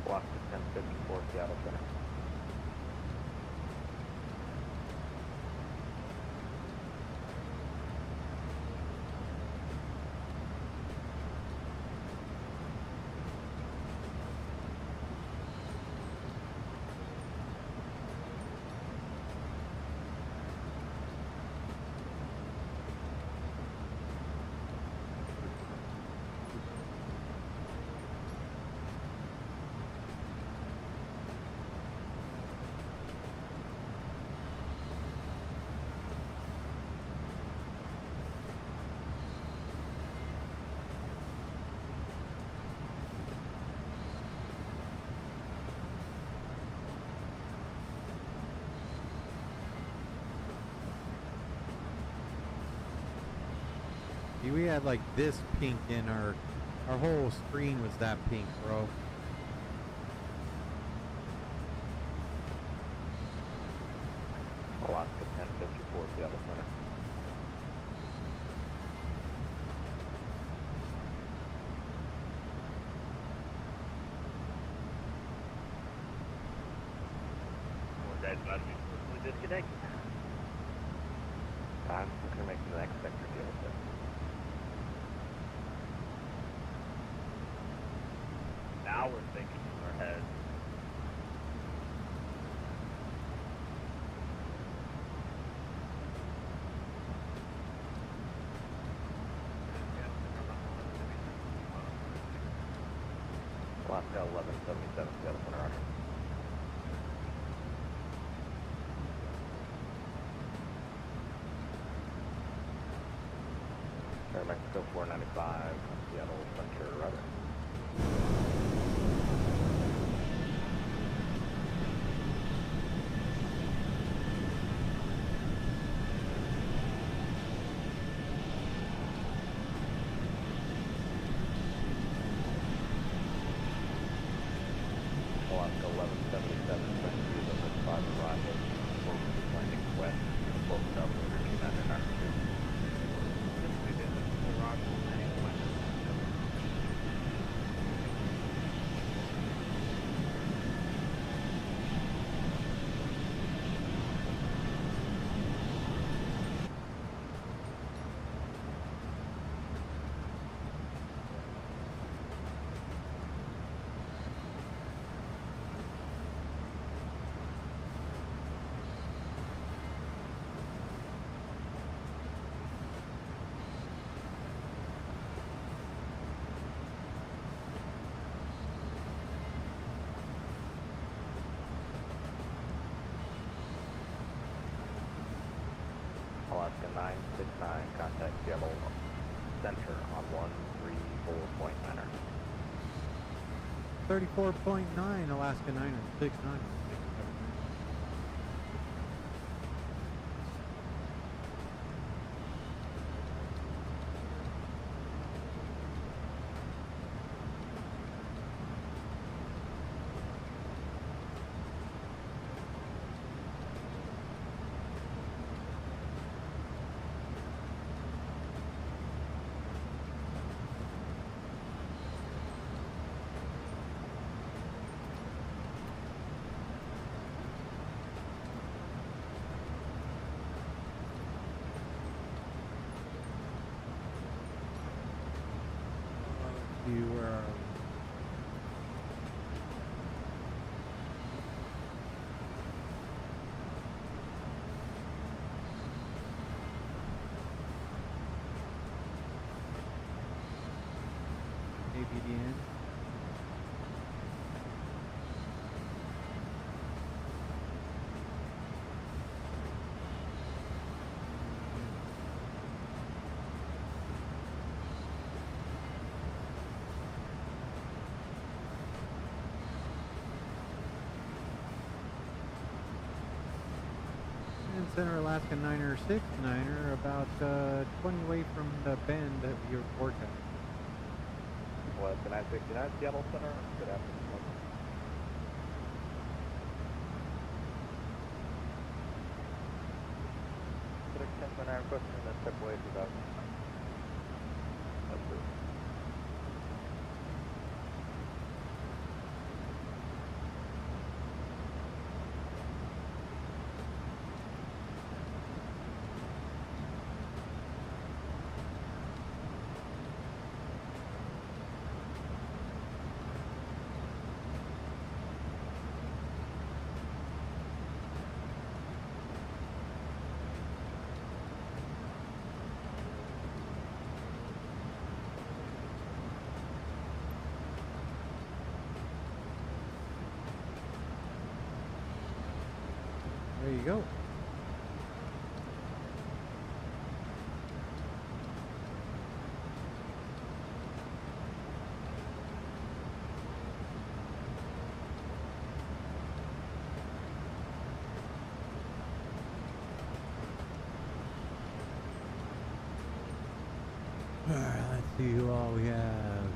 Alaska 1054, Seattle Center. We had like this pink in our whole screen was that pink, bro. Alaska 1054, Seattle Center. That's about to be forcibly disconnected. I'm going to make the next sector deal with it. Now we're thinking in our heads. Alaska 1177, Seattle Center, Roger. Air Mexico 495, Seattle Center, Roger. Alaska 1177, trying to use the 5 arrival, landing west, both up, 299. 969, contact Seattle Center on 134.9er. 34.9 Alaska 9er 69. Where are we? ABDN. Center Alaska 9er 69er, about 20 away from the bend at your vortex. Alaska 969, Seattle Center. Good afternoon. Good extension 9 question and then step away to that. That's it. There you go. All right, let's see who all we have.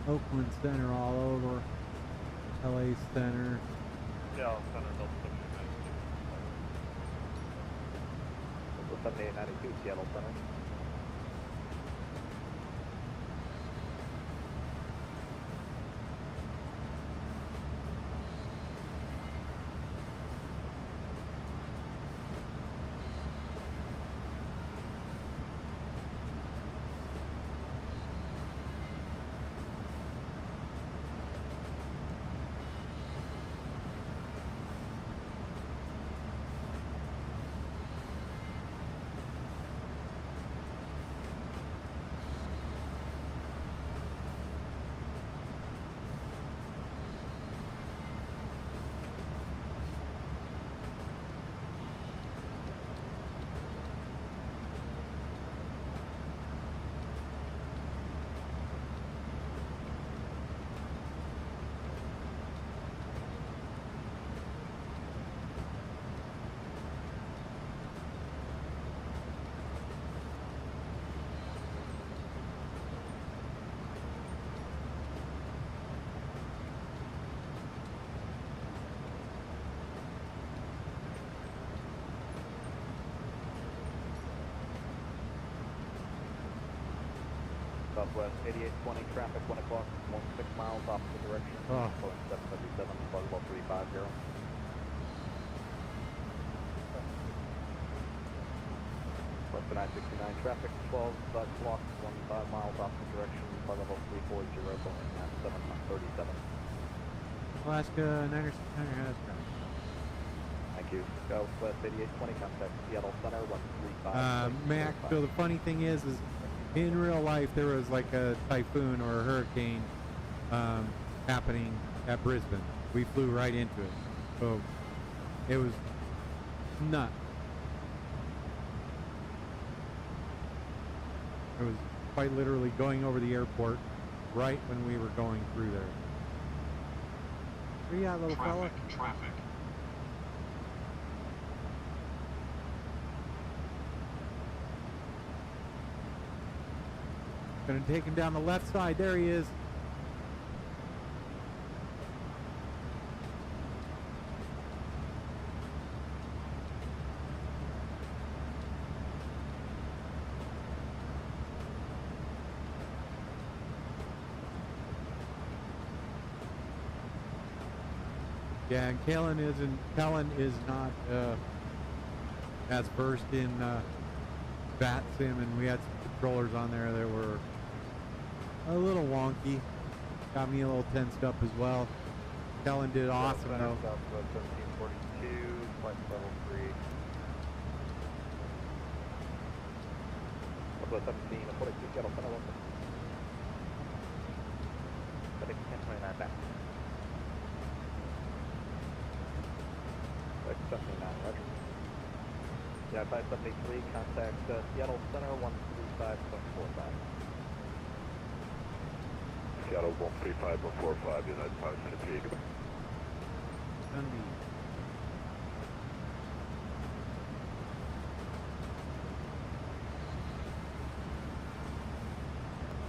Oakland Center all over. LA Center. Seattle Center, Delta 7892, Seattle Center. Southwest 8820, traffic 1 o'clock, 16 miles opposite direction. Oh. Going 777, plugable 350. West 969, traffic 12 clock, 15 miles opposite direction, plugable 340, going at 737. Alaska 9er 69er has traffic. Thank you. Southwest 8820, contact Seattle Center 135. Mac, so the funny thing is in real life there was like a typhoon or a hurricane happening at Brisbane. We flew right into it, so it was nuts. It was quite literally going over the airport right when we were going through there. Where you at, little fella? Traffic. Gonna take him down the left side. There he is. Yeah, and Kellen is not as versed in VAT sim, and we had some controllers on there that were a little wonky. Got me a little tensed up as well. Kellen did awesome though. 1742, flight level 3. Level 17, 42, Seattle, Center, 1. I think 1029 back. 79, roger. Yeah, 573, contact Seattle Center 135.45. Seattle 135.45, United Pilot fatigue. Sunday.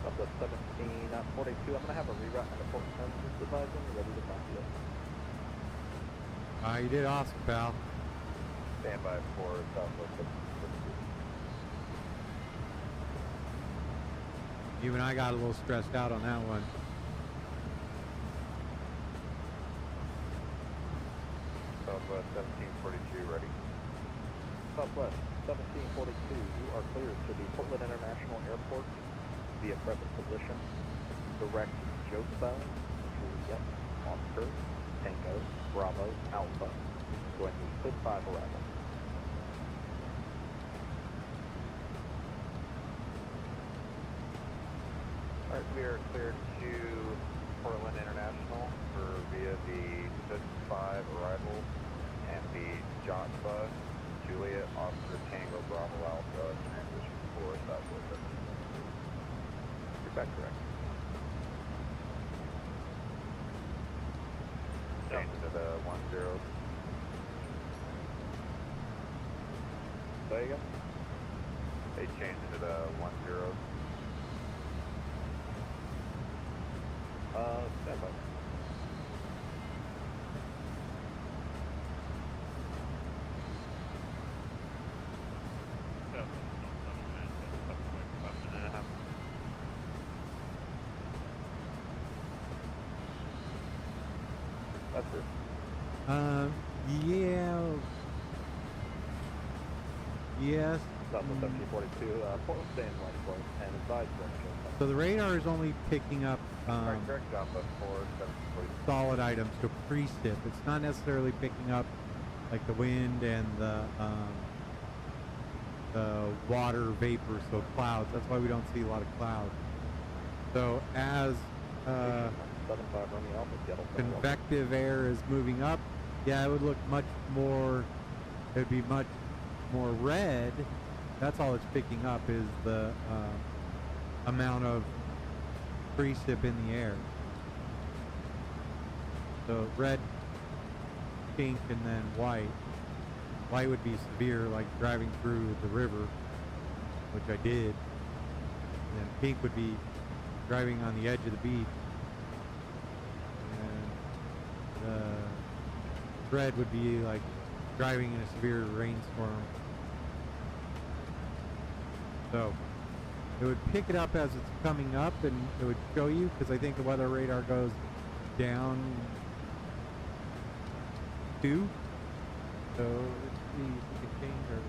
Up to 1742, I'm going to have a reroute and a port services advising, ready to copy it. You did awesome, pal. Stand by for Southwest 742. Even I got a little stressed out on that one. Southwest 1742, ready. Southwest 1742, you are cleared to the Portland International Airport via present position. Direct Josa, Juliet, Oscar, Tango, Bravo, Alpha. Going to Hood 5 arrival. Alright, we are cleared to Portland International for via the Hood 5 arrival and the Joshua, Juliet, Oscar, Tango, Bravo, Alpha, transition for Southwest. You're back correct. Change to the 10. There you go. They changed to the 10. Stand by. That's it. Yeah. Yes. Southwest 1742, Portland staying light close and advise for So the radar is only picking up correct Southwest 4742. solid items to pre-sip. It's not necessarily picking up like the wind and the water vapor, so clouds. That's why we don't see a lot of clouds. So as convective air is moving up, yeah, it would look much more, it would be much more red. That's all it's picking up is the amount of precip in the air. So red, pink, and then white. White would be severe, like driving through the river, which I did. And then pink would be driving on the edge of the beach. And red would be like driving in a severe rainstorm. So it would pick it up as it's coming up, and it would show you, because I think the weather radar goes down 2. So let's see if we can change our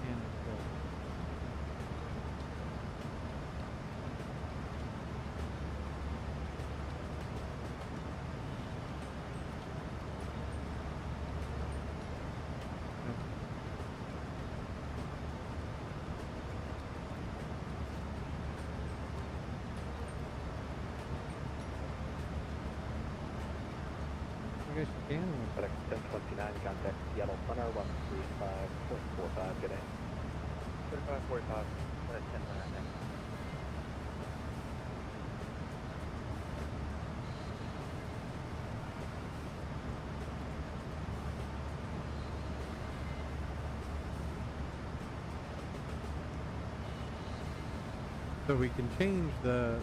can control. I guess you can. FedEx 1029, contact Seattle Center 135.45, good day. 35.45. So we can change the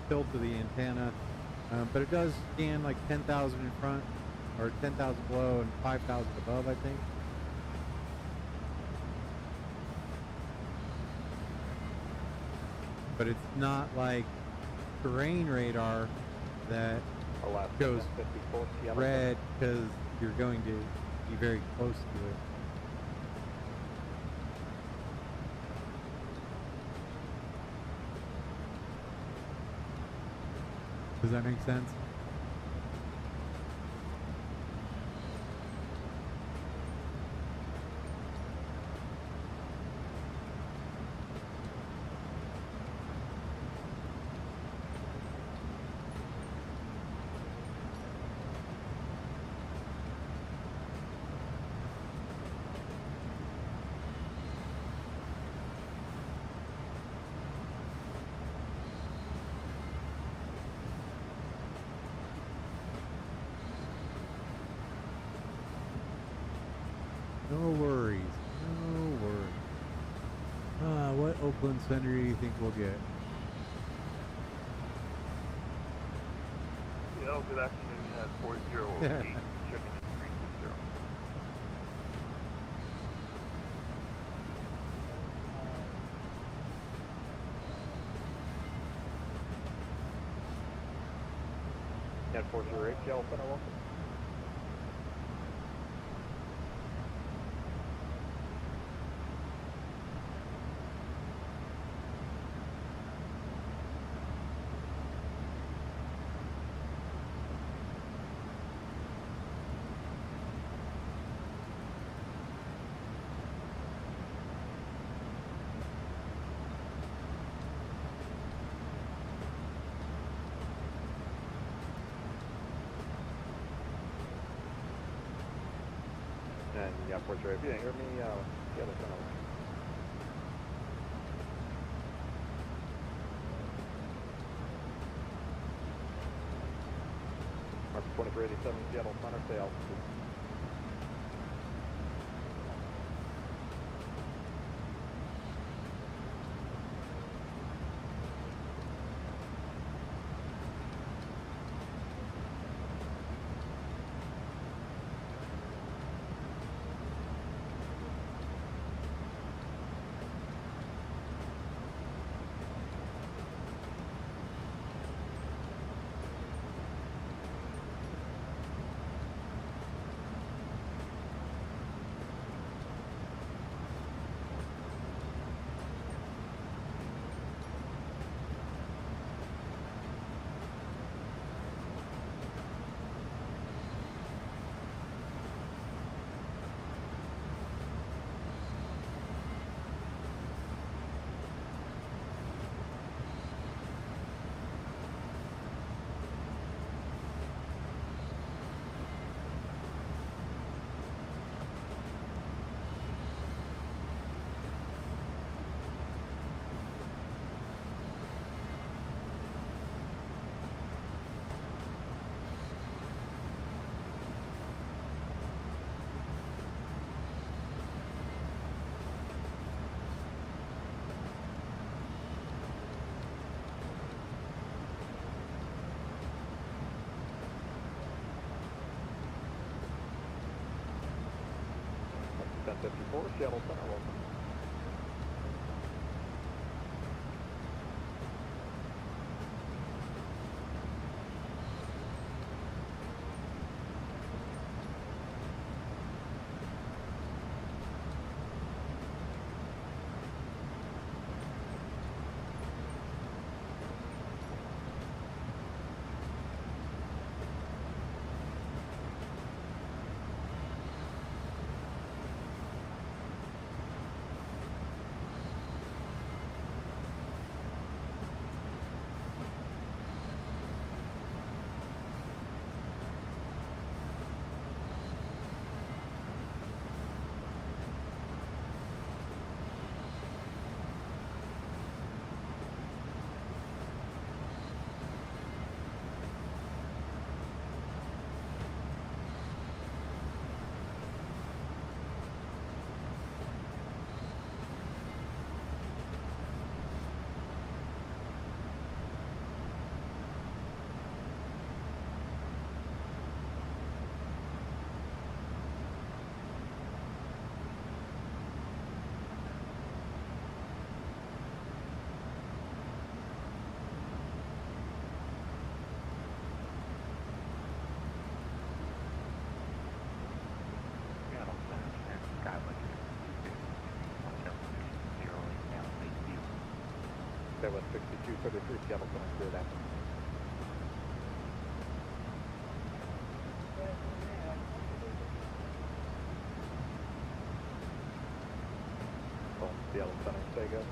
tilt of the antenna, but it does scan like 10,000 in front, or 10,000 below and 5,000 above, I think. But it's not like terrain radar that goes red because you're going to be very close to it. Does that make sense? No worries. No worries. What Oakland Center do you think we'll get? Yeah, good afternoon, 408, checking 360. At 408, Seattle Center, welcome. And yeah, Portrait, if you didn't hear me, the other center. Mark 2387, Seattle Center, stay altitude. That's 54, Seattle Center, welcome. Southwest 6233, Seattle Center, cleared after. Seattle Center, stay good.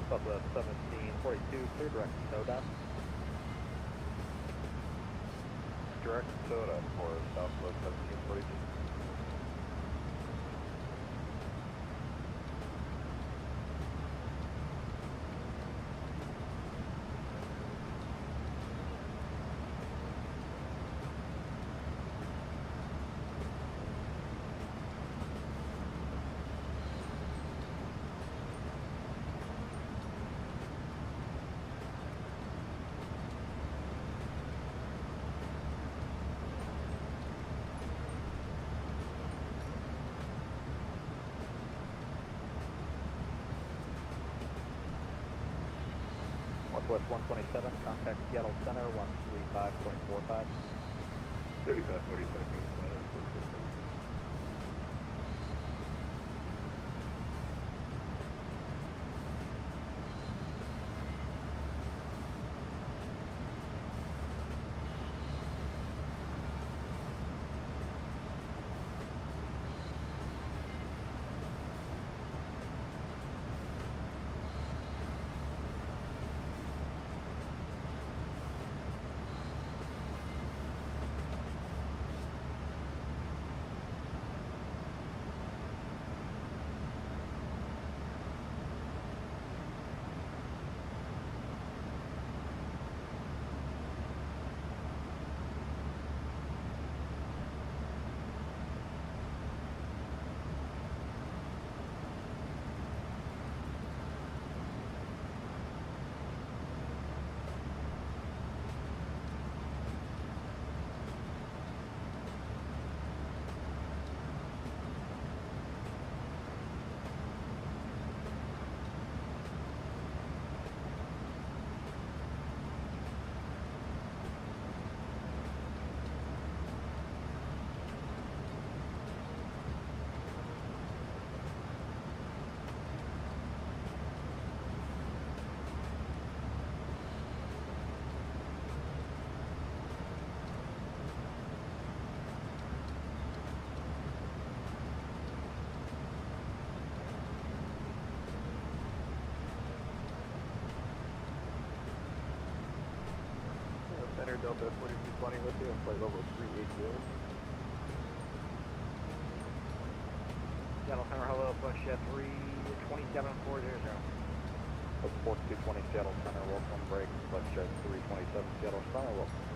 Southwest 1742, clear direct SODA. Direct soda for Southwest 1742. Northwest 127, contact Seattle Center, 135.45. 3545. Center Delta 4220 with you, flight level 380. Seattle Center, hello, push 32740. That's 4220 Seattle Center, welcome, break, flight jet 327 Seattle Center, welcome.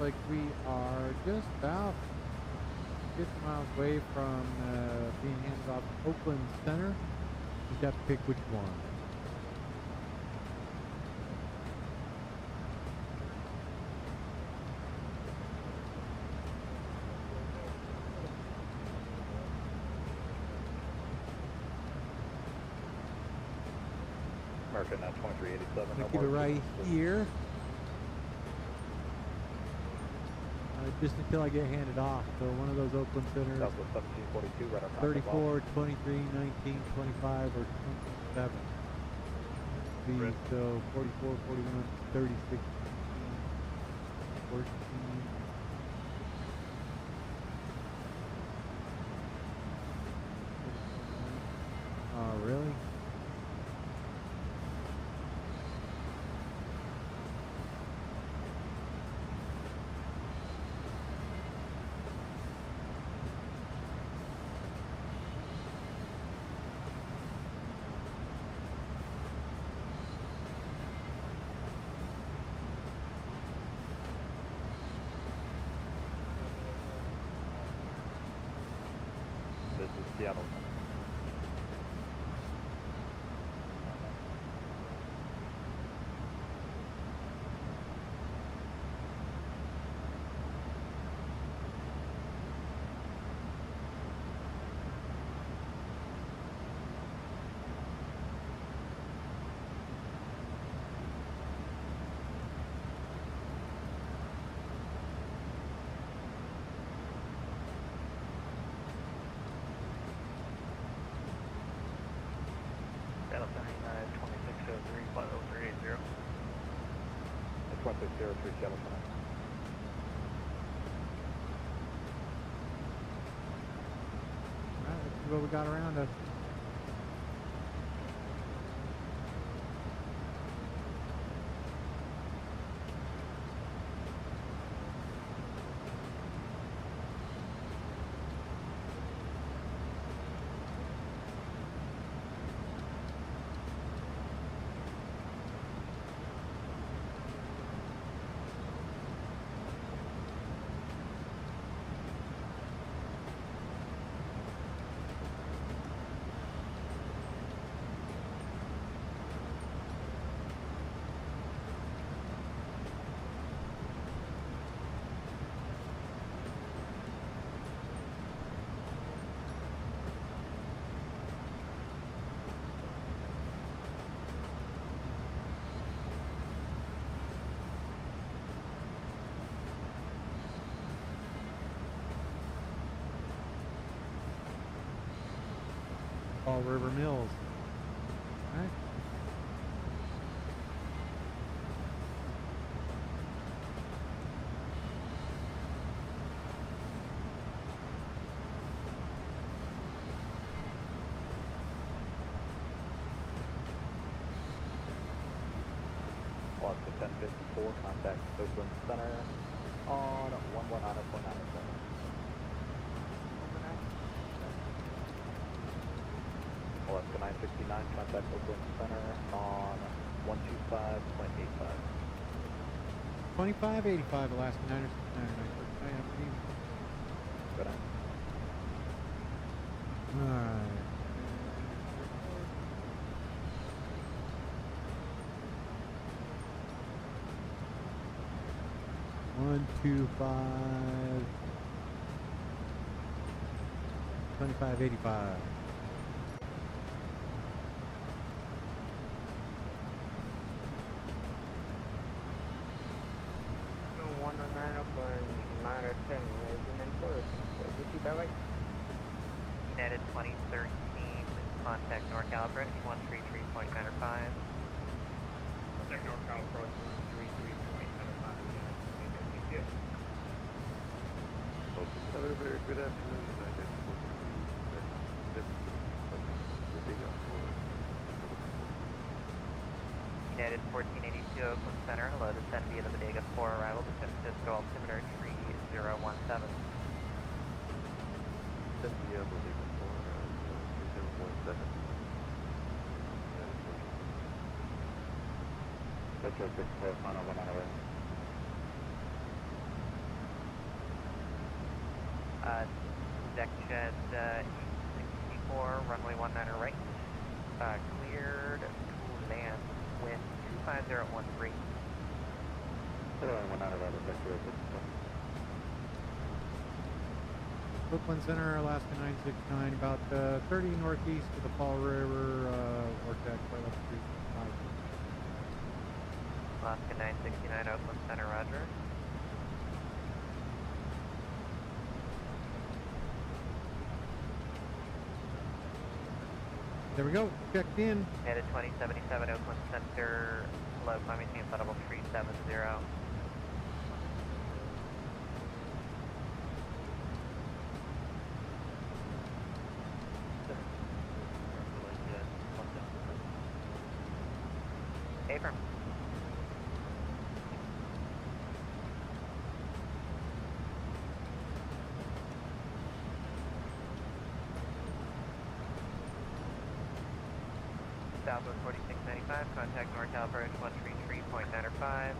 like we are just about 50 miles away from being handed off to Oakland Center. You have to pick which one. American 2387. I'm gonna keep it right here. Just until I get handed off. So one of those Oakland Centers. Southwest 1742, right on top 34, 23, 19, 25, or 27. So 44, 41, 36, 14. Oh, really? This is Seattle. Seattle 2603, flight 0380. It's 1603, Seattle Center. Alright, let's see what we got around us. Fall River Mills. Alright. Alaska 1054, contact Oakland Center on 119.907. Alaska 969, contact Oakland Center on 125.85. 2585 Alaska 969. Good night. Alright. One, 2, 5, 2585. United 2013, contact NorCal approach 133.95. Contact NorCal approach 133.95. Very good afternoon, United. United 1482 Oakland Center, hello, descend via the Bodega 4 arrival to San Francisco altimeter 3017. Descend via Bodega 4, 3017. Metro 65, final 1 away. Section 64, runway 19 right. Cleared to land, wind 25013. Airline 19 right, effective. Brooklyn Center, Alaska 969, about 30 northeast of the Fall River vortex, right up 365. Alaska 969, Oakland Center, roger. There we go, checked in. Headed 2077, Oakland Center, low climbing team, level 370. Affirm. Southwest 4695, contact NorCal approach 133.905.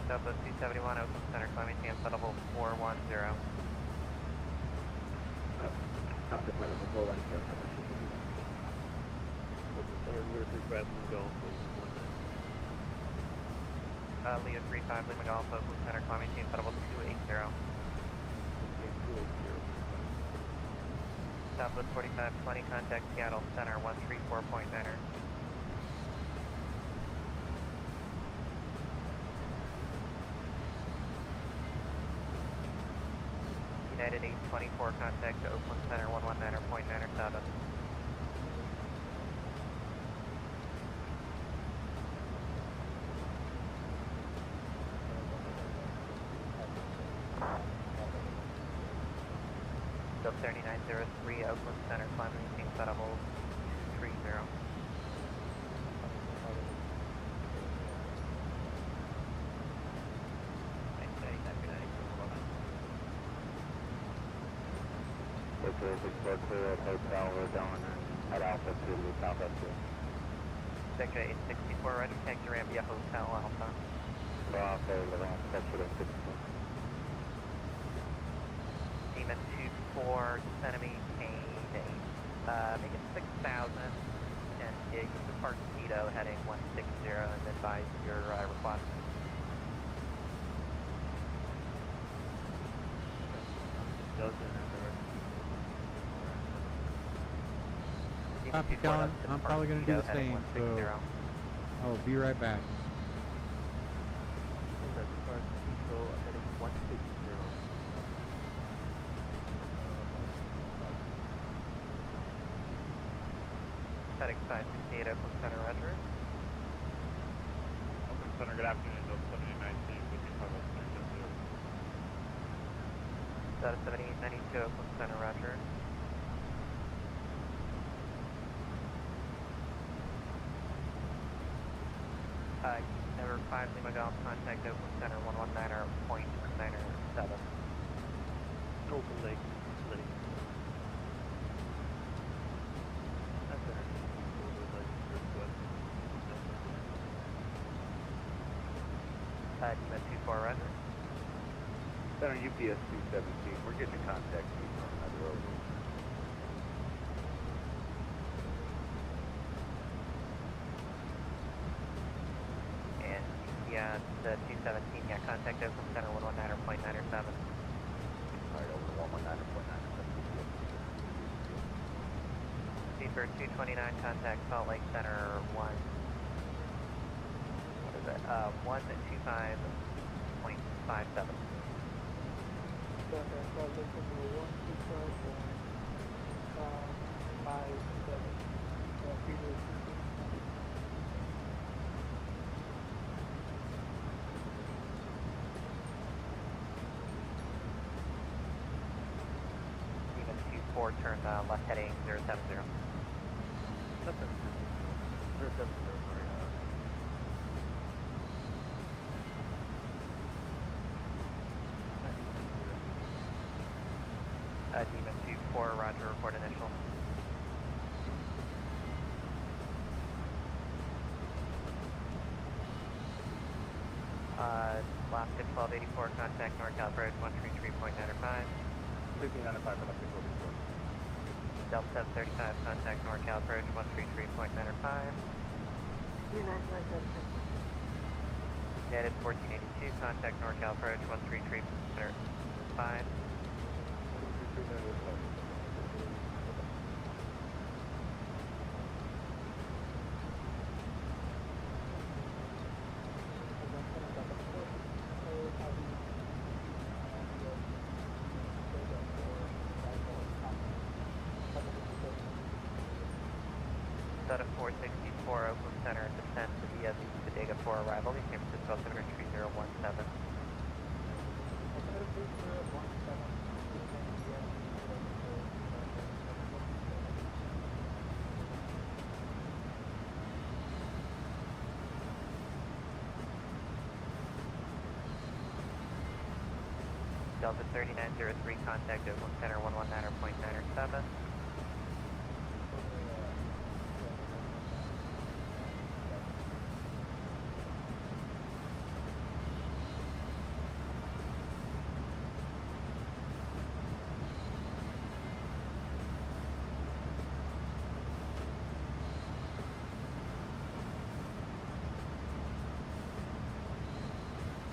Southwest 271, Oakland Center, climbing team, level 410. Leo 35, Lima Golf, Oakland Center, climbing team, level 280. Southwest 4520, contact Seattle Center, 134.9er. United 824, contact Oakland Center, 119.97. Sub 3903, Oakland Center, climbing team, level 230. Clear at hotel, we're going at Alpha to the southwest. Sector 864, ready to take your ramp via Hotel Alpha. Alpha, the ramp, sector 864. Demon 24, descend me, make it 6,000, and dig to Partito, heading 160, and advise your request. Copy, Colin. I'm probably going to do the same, so I'll be right back. Heading 568, Oakland Center, roger. Oakland Center, good afternoon, Delta 7819, looking for about 370. Delta 7892, Oakland Center, roger. Number 5, Lima Golf, contact Oakland Center, 119.97. Open Lake, City. Demon 24, roger. Center UPS 217, we're getting a contact on another road. And yeah, the 217, yeah, contact Oakland Center, 119.97. Alright, over 119.97. Seabird 229, contact Salt Lake Center, 125.57. Demon 24, turn left heading 070. 070, Demon 24, roger, report initial. Alaska 1284, contact NorCal approach 133.95. 1595 for Electric 44. Delta 735, contact NorCal approach 133.95. United 1482, contact NorCal approach 133.95. Out of 464 Oakland Center, descend to via the Bodega for arrival. You came to San Francisco 3017. Delta 3903, contact Oakland Center 119.97.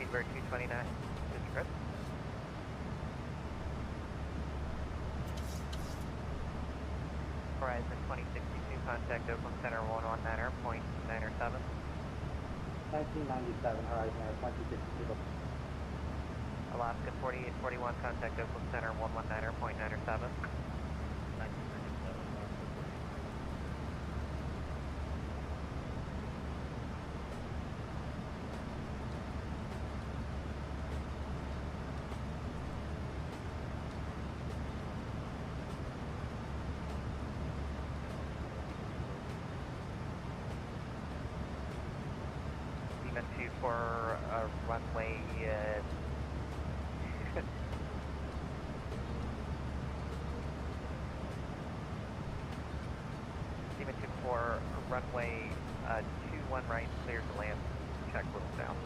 Speedbird 229, discreet. Horizon 2062, contact Oakland Center 119.97. 1997, Horizon Air 2062. Alaska 4841, contact Oakland Center 119.97. Demon 2 for runway Demon 2 for runway 21 right, clear to land. Check little down.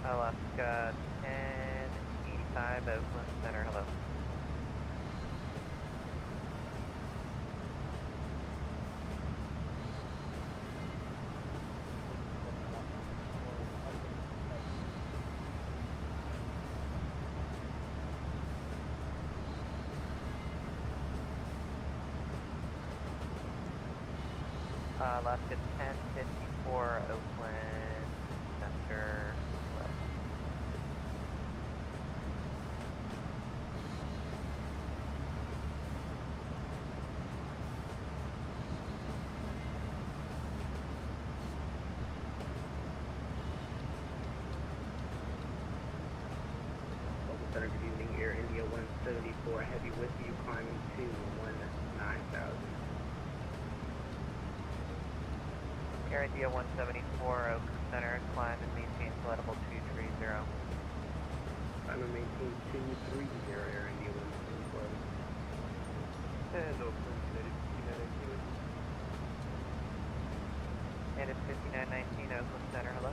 Alaska 1085, Oakland Center, hello. Alaska 1054, Oakland Center. Center, good evening, Air India 174, heavy with you, climbing to 19,000. Air India 174, Oakland Center, climb and maintain flight level 230. Climb and maintain 230, Air India 174. And Oakland, And it's 5919, Oakland Center, hello.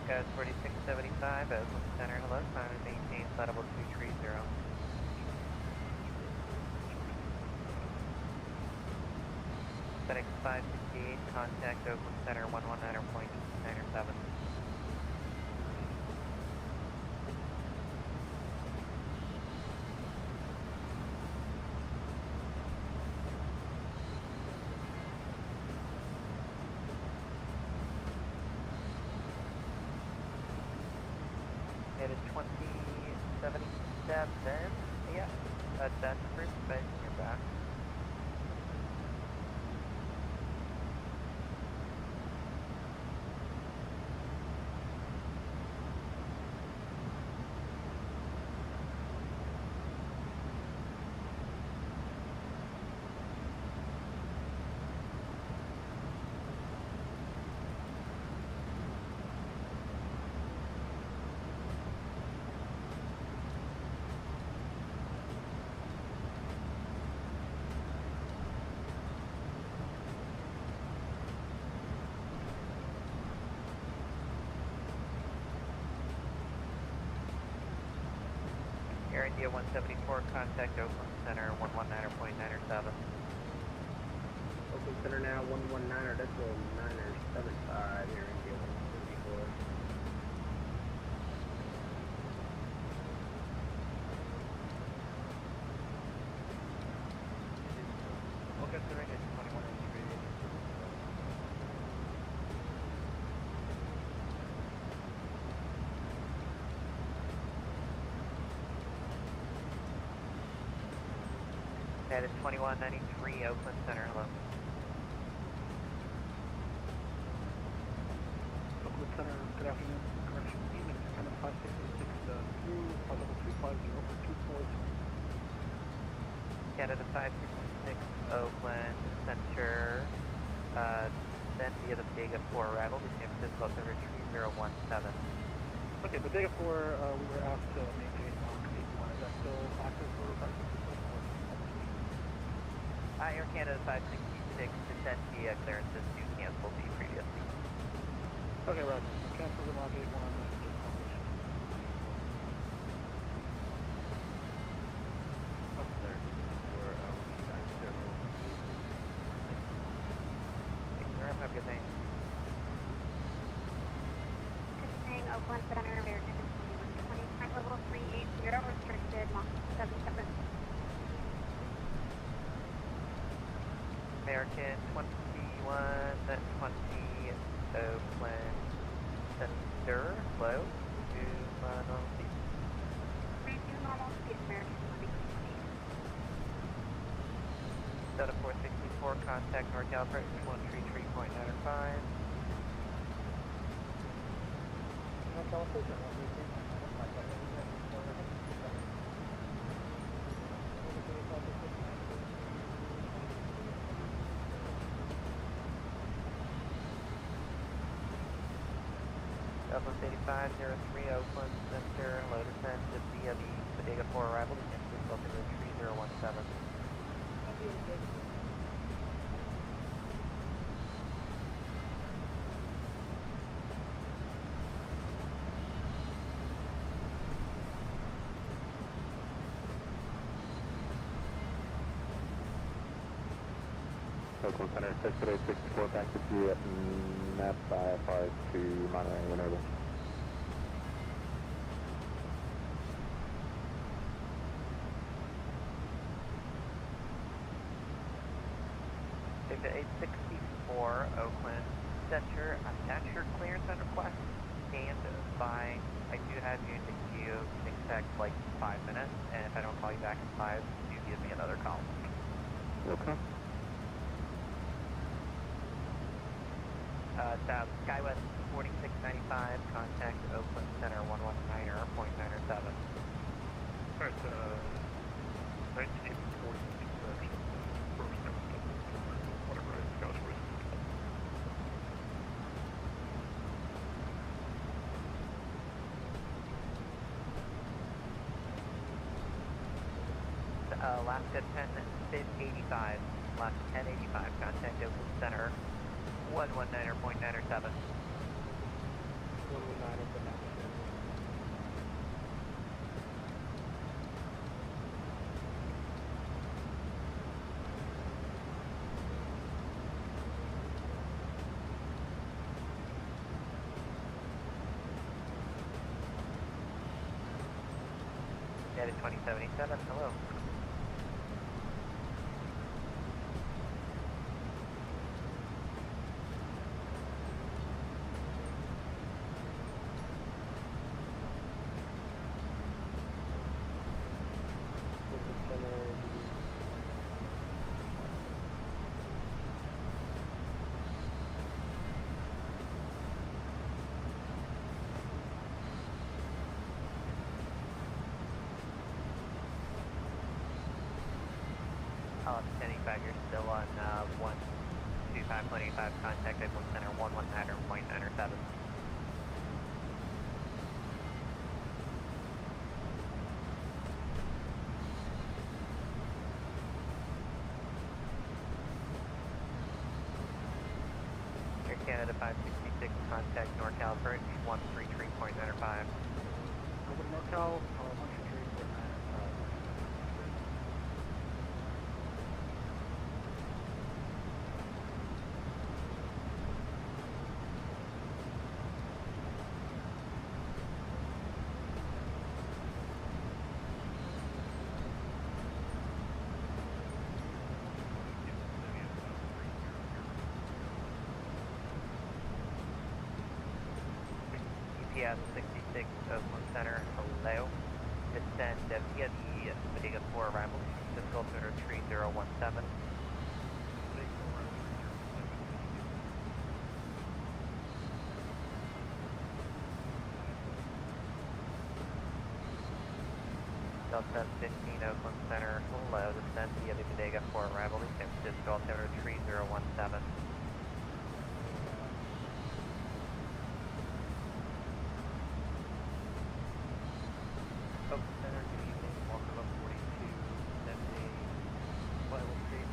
Guys 4675, Oakland Center, hello, climb and maintain flight level 230. FedEx 568, contact Oakland Center 119.97. It is 2077, yeah, that's approved, but you're back. Air India 174, contact Oakland Center 119.907. Oakland Center now 119, decimal 975, Air India 174. Oakland Center is 2193. That is 2193, Oakland Center, hello. Oakland Center, good afternoon. Correction, Pimax Crystal 5686 through level 350 for 240. Canada 566, Oakland Center, then via the Vega 4 arrival to San Francisco Center 3017. Okay, the Vega 4, we were asked to maintain Mach 81. Is that still active for 566? Air Canada 566, descent via clearances to cancel the previous seat. Okay, Roger. Cancel the Mach 81 and just publish. Have a good day. Good Oakland Center, American 2120, flight level 380, restricted, Mach 77. American 2120, Oakland Center, hello, to normal seat. Review normal speed, American 2020. Delta 464, contact NorCal approach 133.95. Delta 8503, Oakland Center, hello, descent to via the Bodega 4 arrival to San Francisco Center 3017. Oakland Center 63864, back to you at map IFR to Monterey whenever. Data 864, Oakland Center, I'm not sure clearance on request, stand by. I do have you in the queue, expect like 5 minutes, and if I don't call you back in 5, do give me another call. Okay. South Skywest 4695, contact Oakland Center 119.907. Alright, 1946 actually, first whatever it is, Scouts Risk. Alaska 1085, Alaska 1085, contact Oakland Center 119.907. 119 is the map. Data 2077, hello. Standing back, you're still on 125.85, contact Oakland Center 119.907. Air Canada 566, contact NorCal approach 133.95. Over to NorCal, 133.95. PS 66 Oakland Center, hello. Descend via the Bodega 4 arrival, Cisco altimeter 3017. Delta 15 Oakland Center, hello. Descend via the Bodega 4 arrival, San Francisco altimeter 3017.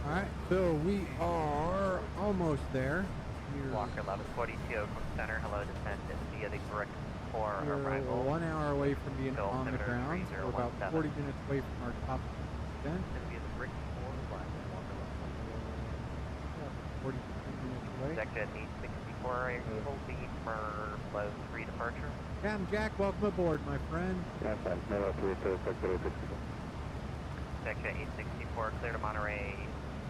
Alright, so we are almost there. Walker 1142 Oakland Center, hello, descend via the Brick 4 We're arrival. 1 hour away from being on the ground. We're about 40 minutes away from our top descent. Via the Brick 4 arrival, Walker 40 minutes away. Sector 864, are you able to be for low 3 departure? Captain Jack, welcome aboard, my friend. Sector 864, clear to Monterey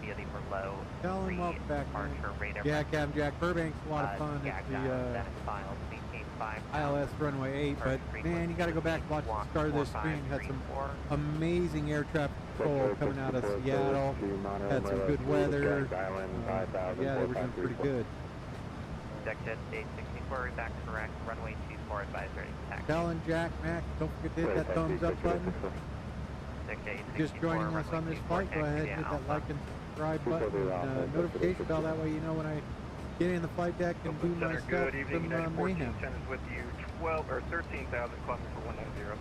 via the Merlot. Tell him welcome back, man. Radar. Yeah, Captain Jack, Burbank's a lot of fun. It's the ILS runway 8, but man, you got to go back and watch the start of this stream. Had some amazing air traffic control coming out of Seattle. Had some good weather. Yeah, they were doing pretty good. Sector 864, back correct, runway 24 advisory. Tell him Jack, Mac, don't forget to hit that thumbs up button. Just joining us on this flight, go ahead and hit that like and subscribe button and notification bell. That way you know when I get in the flight deck and do my stuff Good evening, from Mayhem. 1410 is with you, 12 or 13,000, climbing for 190.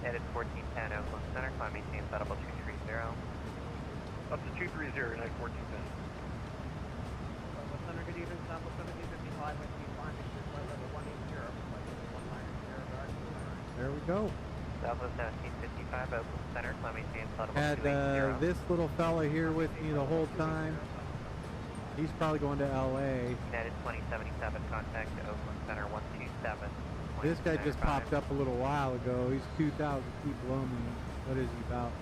Headed 1410 Oakland Center, climb maintain Fedible 230. Up to 230, United 1410. Center, good evening, Southwest 1755, with you climbing to flight level 180, There we go. Southwest 1755 Oakland Center, climb maintain Fedible Had 280. this little fella here with me the whole time. He's probably going to LA. United 2077, contact Oakland Center 127. This guy just popped up a little while ago. He's 2,000 feet below me. What is he, about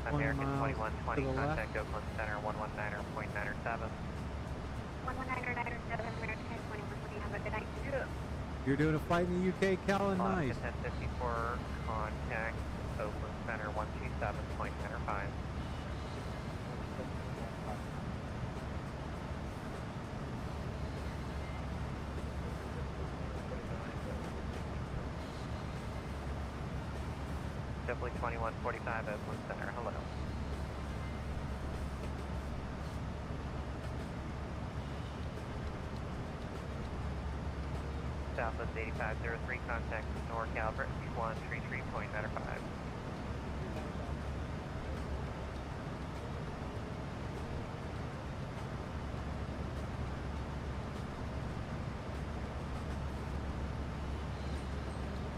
20 American miles 2120, to the left? contact Oakland Center 119.97. 119.97, American 2120, have a good night. You're doing a flight in the UK, Callan? Nice. 1054, contact Oakland Center 127.95. Simply 2145 Oakland Center, hello. Southwest 8503, contact NorCal, British 133.95.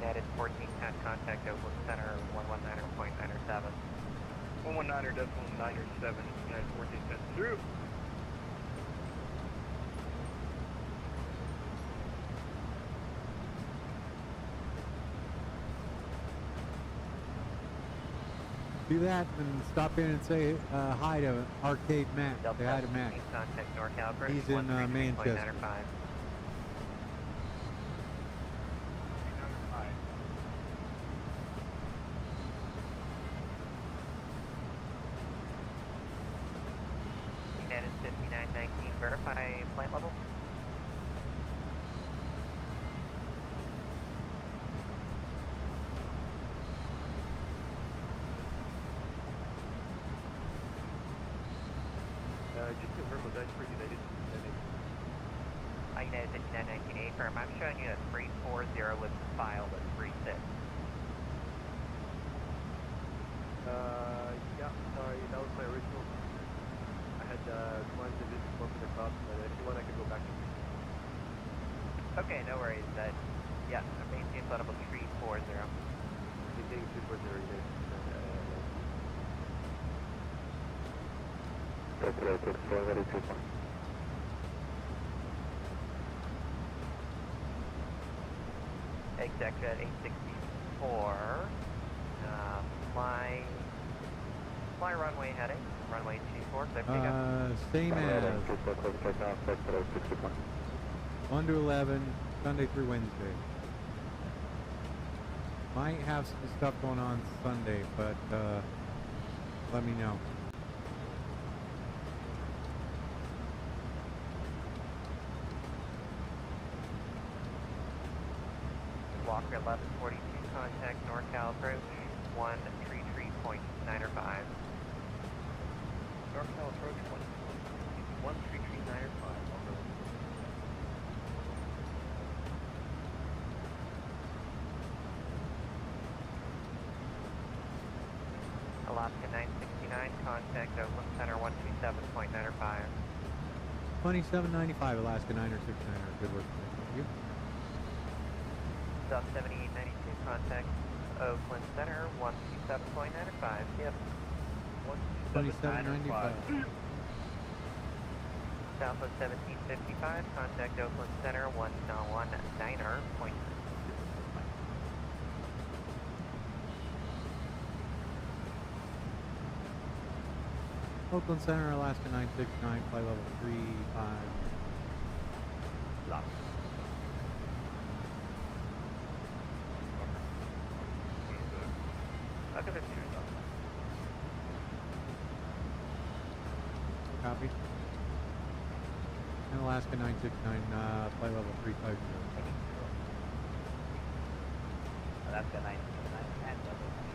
United 1410, contact Oakland Center 119.97. 119.97, United 1410 through. Do that and stop in and say hi to Arcade Mac. Say hi to Mac. Contact NorCal, British He's in Manchester. 133.95. United 5919, verify flight level. Just confirm with that for United. United 5919, affirm. I'm showing you a 340 with the file with 36. Yeah, sorry, that was my original. I had wanted to visit one for the club, but if you want, I could go back to Okay, no worries. Yeah, I'm maintain level 340. Maintain 340, Exec at 864. Fly runway heading. Runway 24, so pick up. Same as 1 to 11, Sunday through Wednesday. Might have some stuff going on Sunday, but let me know. Walker 1142, contact NorCal approach 133.905. NorCal approach 133.905. Alaska 969, contact Oakland Center 127.905. 2795 Alaska 969er. Good work. Thank you. South 7892, contact Oakland Center 127.905. Yep. 2795. Southwest 1755, contact Oakland Center 119er. Oakland Center, Alaska 969, flight level 35. Lock. I'll give it 2 stop. Copy. And Alaska 969, flight level 350. Alaska 969 and level 350.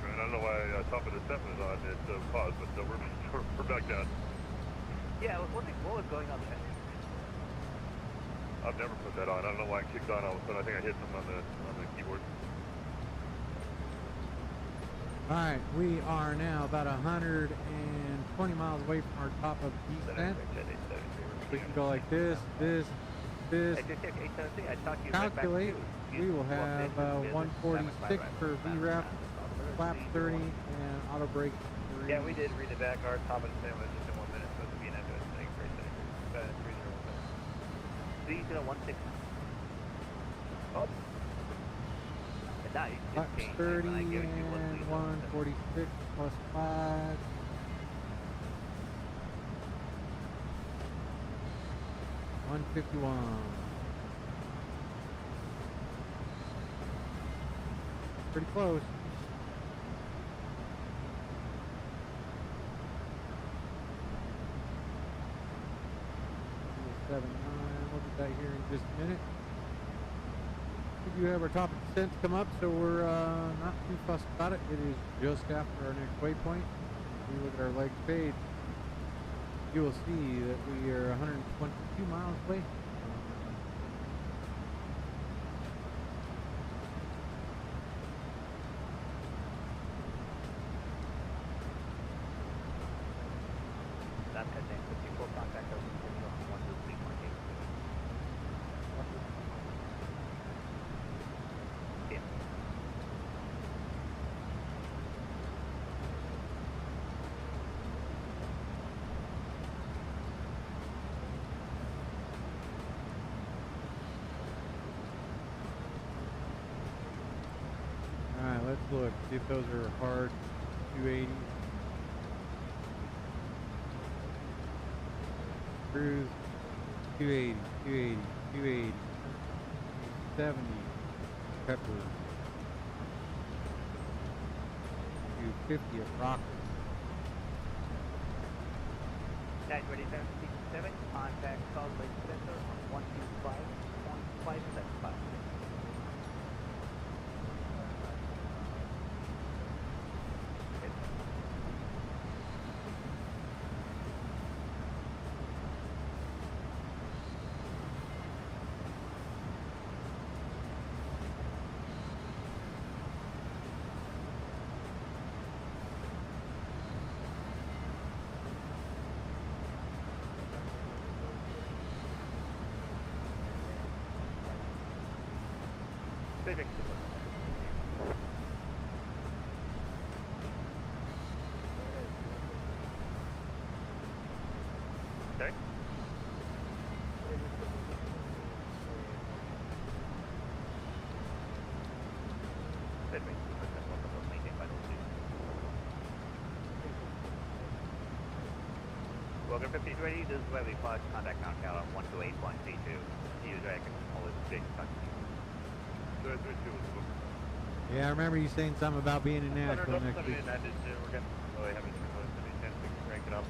I don't know why top of the set was on it paused, but we're back down. Yeah, what was going on there? I've never put that on. I don't know why it kicked on all of a sudden. I think I hit something on the keyboard. Alright, we are now about 120 miles away from our top of descent. We can go like this. Calculate. We will have 146 for VRAF, flap 30, and auto brake 3. Yeah, we did read it back. Our top of the stand was just in 1 minute, supposed to be an ambulance. Thank you, 3016. Oh. Flap 30 and 146 plus 5. $151. Pretty close. 79. We'll get that here in just a minute. We do have our top of descent come up, so we're not too fussed about it. It is just after our next waypoint. If we look at our leg page, you will see that we are 122 miles away. That's good thing. 54 contact over 123.8. Yeah. Alright, let's look. See if those are hard 280s. Cruise 280, 280, 280, 70, Pepper, 250 at Rocker. 92767, contact Salt Lake Center on 125.575. Pacific. Okay. Welcome 50 ready. This is where we flash contact knockout on 128.32. Use I can always take touch. Yeah, I remember you saying something about being in Nashville next week. We're getting really heavy turbulence. Any chance we can crank it up?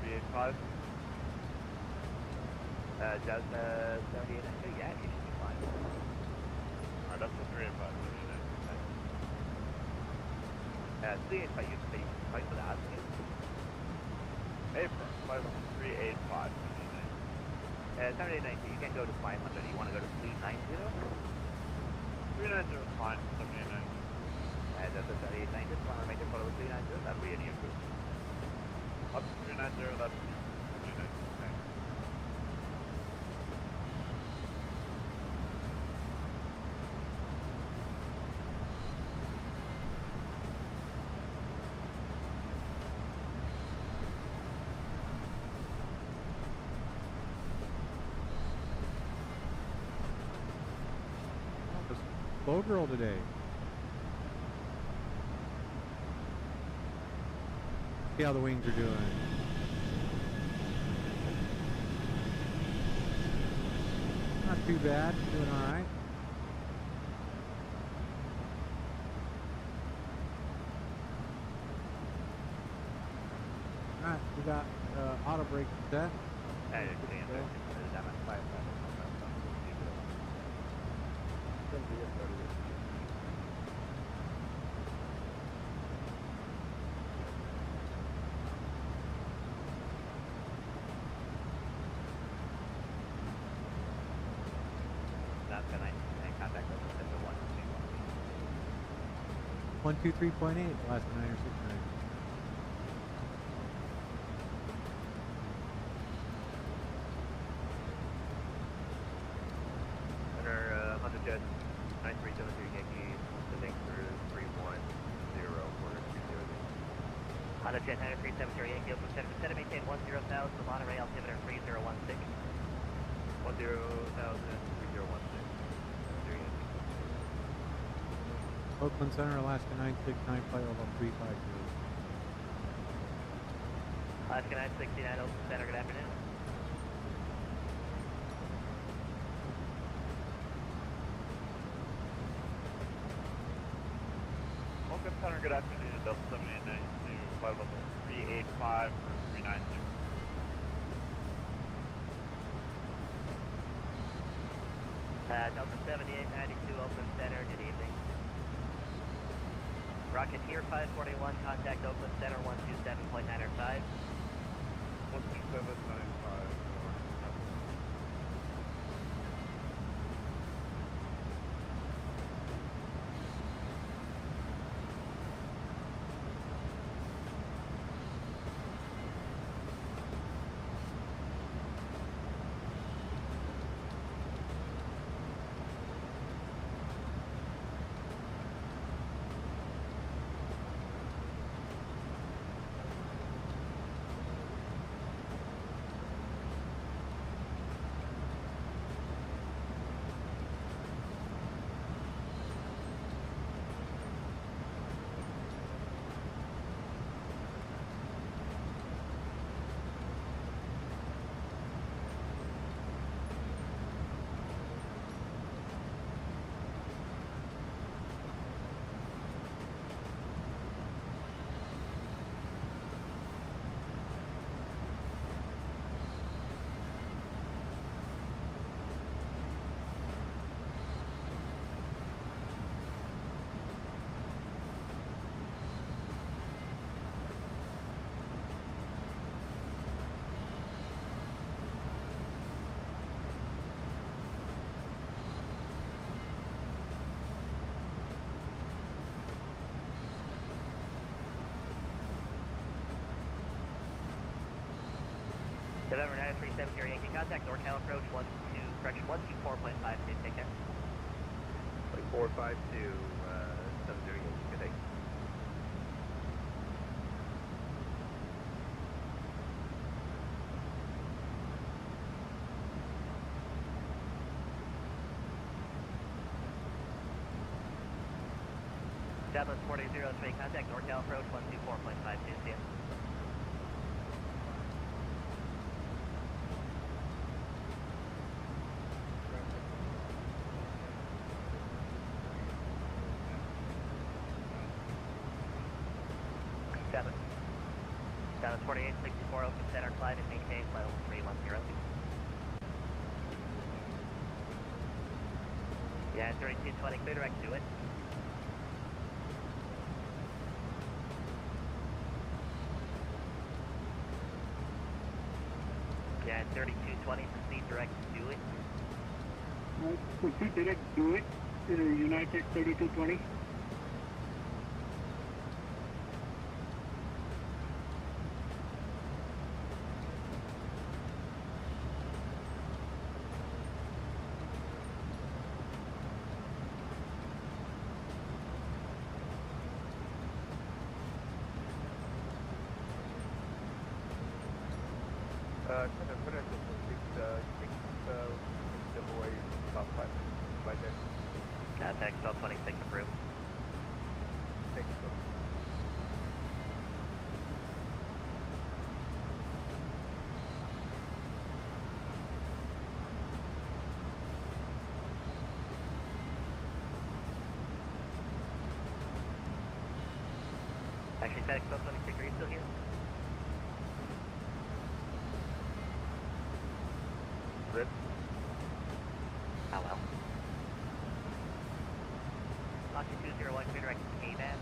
385. Does 78 and 2? Yeah, you should be fine. Alright, that's the 385. 385, you say fight for the asking? April, 385. 7890, you can go to 500. You want to go to 390? 390 is fine. 7890. That's a 7890. Just want to make it follow 390. That'll be any good. Up to 390, that's 390. Thanks. Slow girl today. See how the wings are doing. Not too bad, doing alright. Alright, we got auto brake set. Hey, it's the end. I'm at 5. That's gonna contact us at the 123.8, last 969. Under 100 jet 9373 Yankee, sending through 310 for 200. 100 jet 9373 Yankee, open center, set to maintain 10,000 to Monterey altimeter 3016. 10,000, 3016. Oakland Center, Alaska 969, flight level 350. Alaska 969, Oakland Center, good afternoon. Oakland Center, good afternoon. Delta 7892, flight level 385 for 390. Delta 7892, Oakland Center, good evening. Rocketeer 541, contact Oakland Center 127.905. 127.95. November 9370 Yankee, contact NorCal approach 124.52, take care. 2452, 70 Yankee, good day. Southwest 4003, contact NorCal approach 124.52, see ya. Skyline 2864, open center, climb and maintain flight level 310. Yeah, 3220, clear direct to it. Yeah, 3220, proceed direct to it. Proceed direct to it, United 3220. Contact 1226 approved. Actually, FedEx 1226, are you still here? Rip. Oh well. Foxy 201, clear direct to KBAM.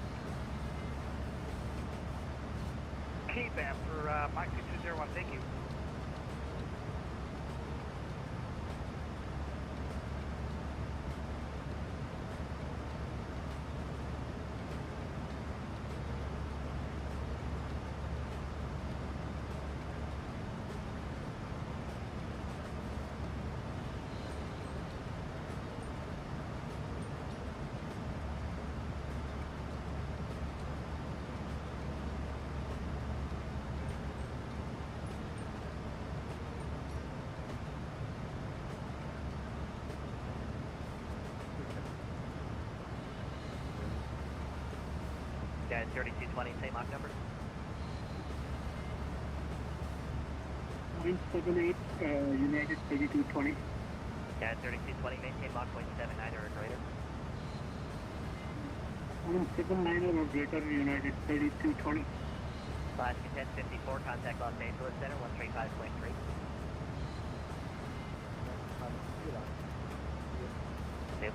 KBAM for Foxy 201, thank you. Yeah, 3220, same Mach number. 978, United 3220. Yeah, 3220, maintain Mach 0.79 or greater. 179 or greater, United 3220. Alaska 1054, contact Los Angeles Center, 135.3. Yep.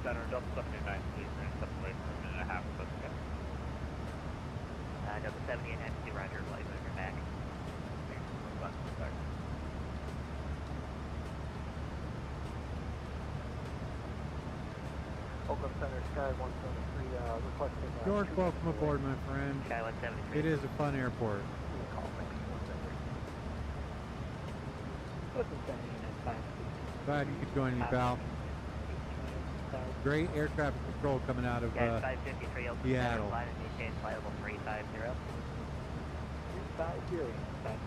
Center, Delta 79, please, we're going to step away for a minute and a half, but okay. Delta 78 has to roger, flight moving back. Oakland Center, Sky 173, requesting... George, welcome aboard, my friend. Sky 173. It is a fun airport. Glad you could join me, pal. Great air traffic control coming out of Yeah, 553, open Seattle. center, flight and maintain flight level 350. 350.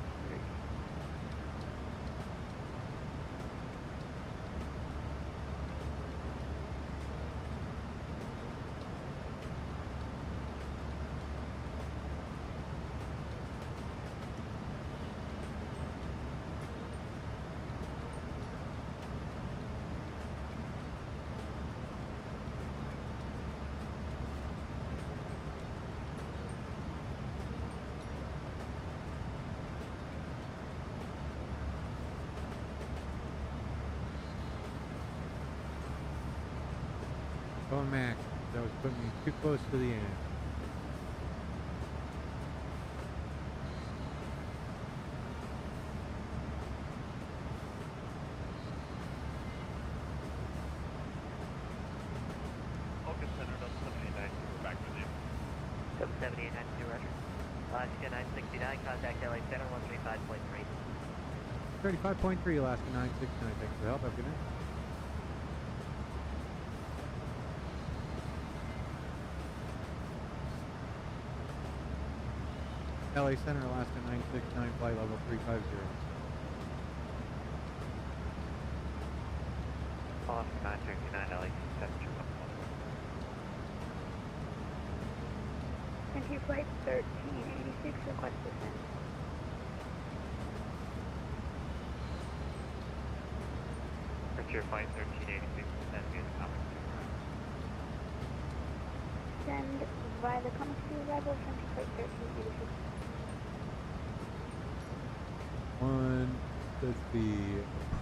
Going Max. That was putting me too close to the end. Oakland Center, Delta 79, we're back with you. Delta 78 has to roger. Alaska 969, contact LA Center, 135.3. 35.3 Alaska 969. Thanks for the help. Have a good night. LA Center, Alaska 969, flight level 350. Alaska 969, LA Center. Frontier flight 1386, request descent. Frontier flight 1386, descend via the common Send via the common to arrival, Frontier flight 1386. Let's see,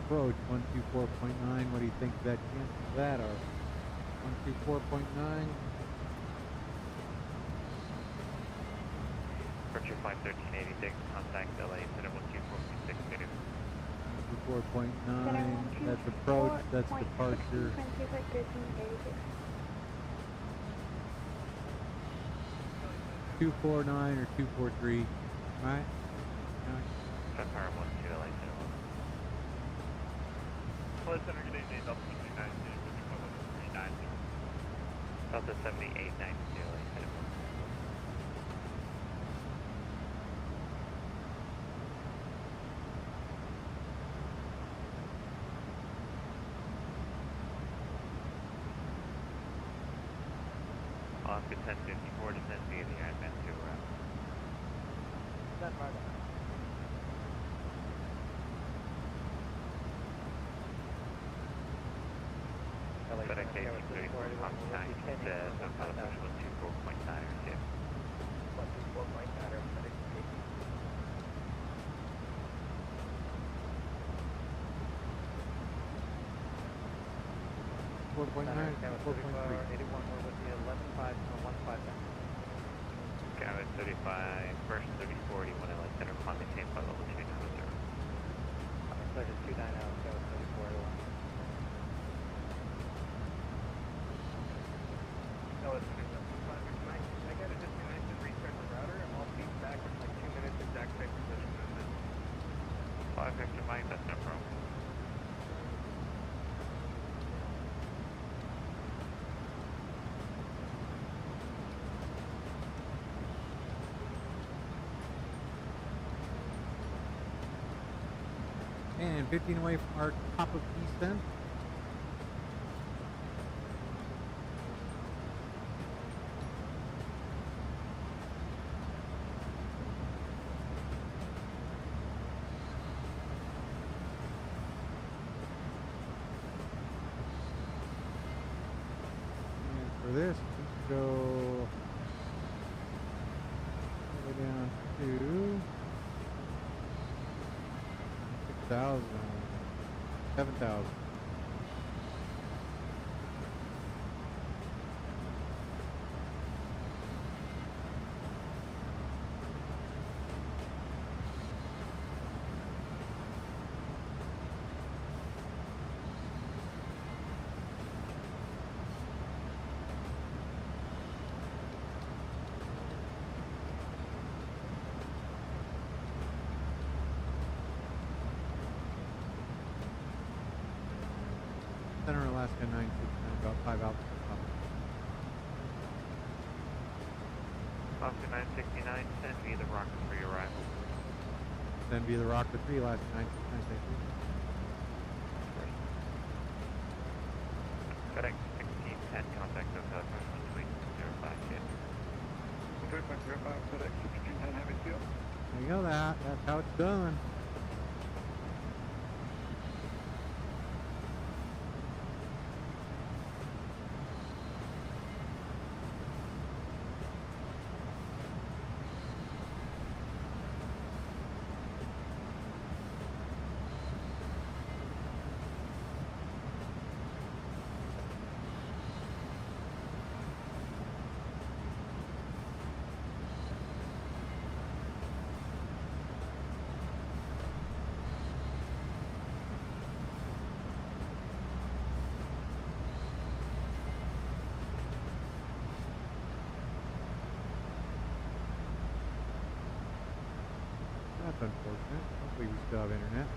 approach 124.9. What do you think that chances of that are? 124.9. Frontier flight 1386, contact LA Center 124.6. 124.9. That's approach, that's departure. Frontier flight 1386. 249 or 243, right? Empire 12 LA Center 1. LA Center, good evening, Delta 79, Delta 7890, LA Center 1. Oscar 1054, descend via the Ironman 2 route. Stand by that. FedEx 1834, contact Southwest 124.9 or 2. 124.9 or FedEx 4.9, 4.3. 81, we're with the 11.5 to 1.5. Gavin 35, first 34, 81 LA Center, climb maintain flight level 290. Pleasure 290, go 34 to 1. LA Center, I gotta disconnect and restart the router. I'll be back in like 2 minutes, exact same position as this. 5 Victor Mike, that's no problem. And 15 away from our top of descent. And for this, we go all the way down to 6,000, 7,000. Center Alaska 969, about 5 out. Oscar 969, send via the rocket for your arrival. Then via the Rocker 3, Alaska 969, thank you. FedEx 1610, contact Southwest 128.05 kit. 3.05, FedEx 1610, heavy steel. There you go, that's how it's done. That's unfortunate. Hopefully we still have internet.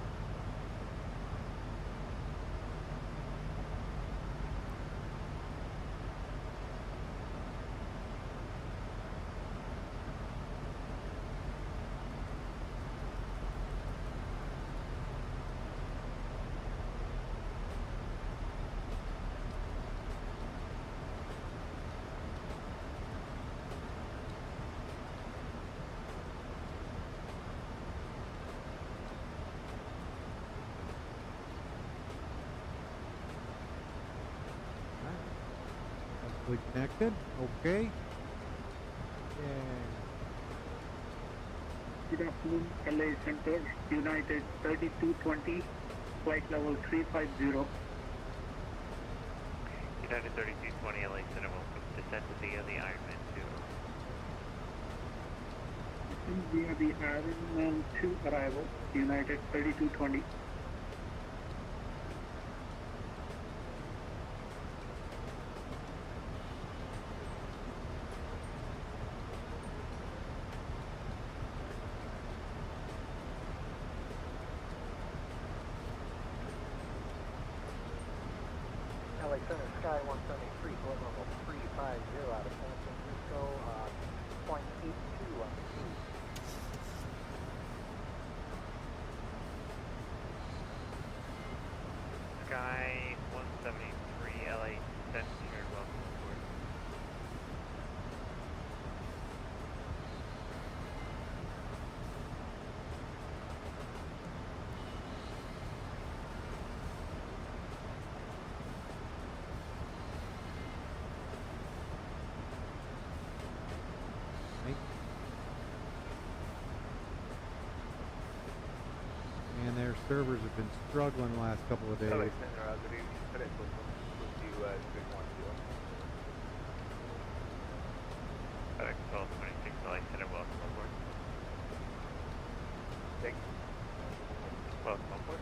successfully connected. Okay. Yeah. Good afternoon, LA Center, United 3220, flight level 350. United 3220, LA Center, welcome. Descent via the Ironman 2. Via the Ironman 2 arrival, United 3220. LA Center, Sky 173, flight level 350 out of San Francisco, 0.82 on the speed. Sky 173, LA Center, welcome aboard. And their servers have been struggling the last couple of days. LA Center, good evening. Today, we'll see you at 310. FedEx 1226, LA Center, welcome aboard. Thank you. Welcome aboard.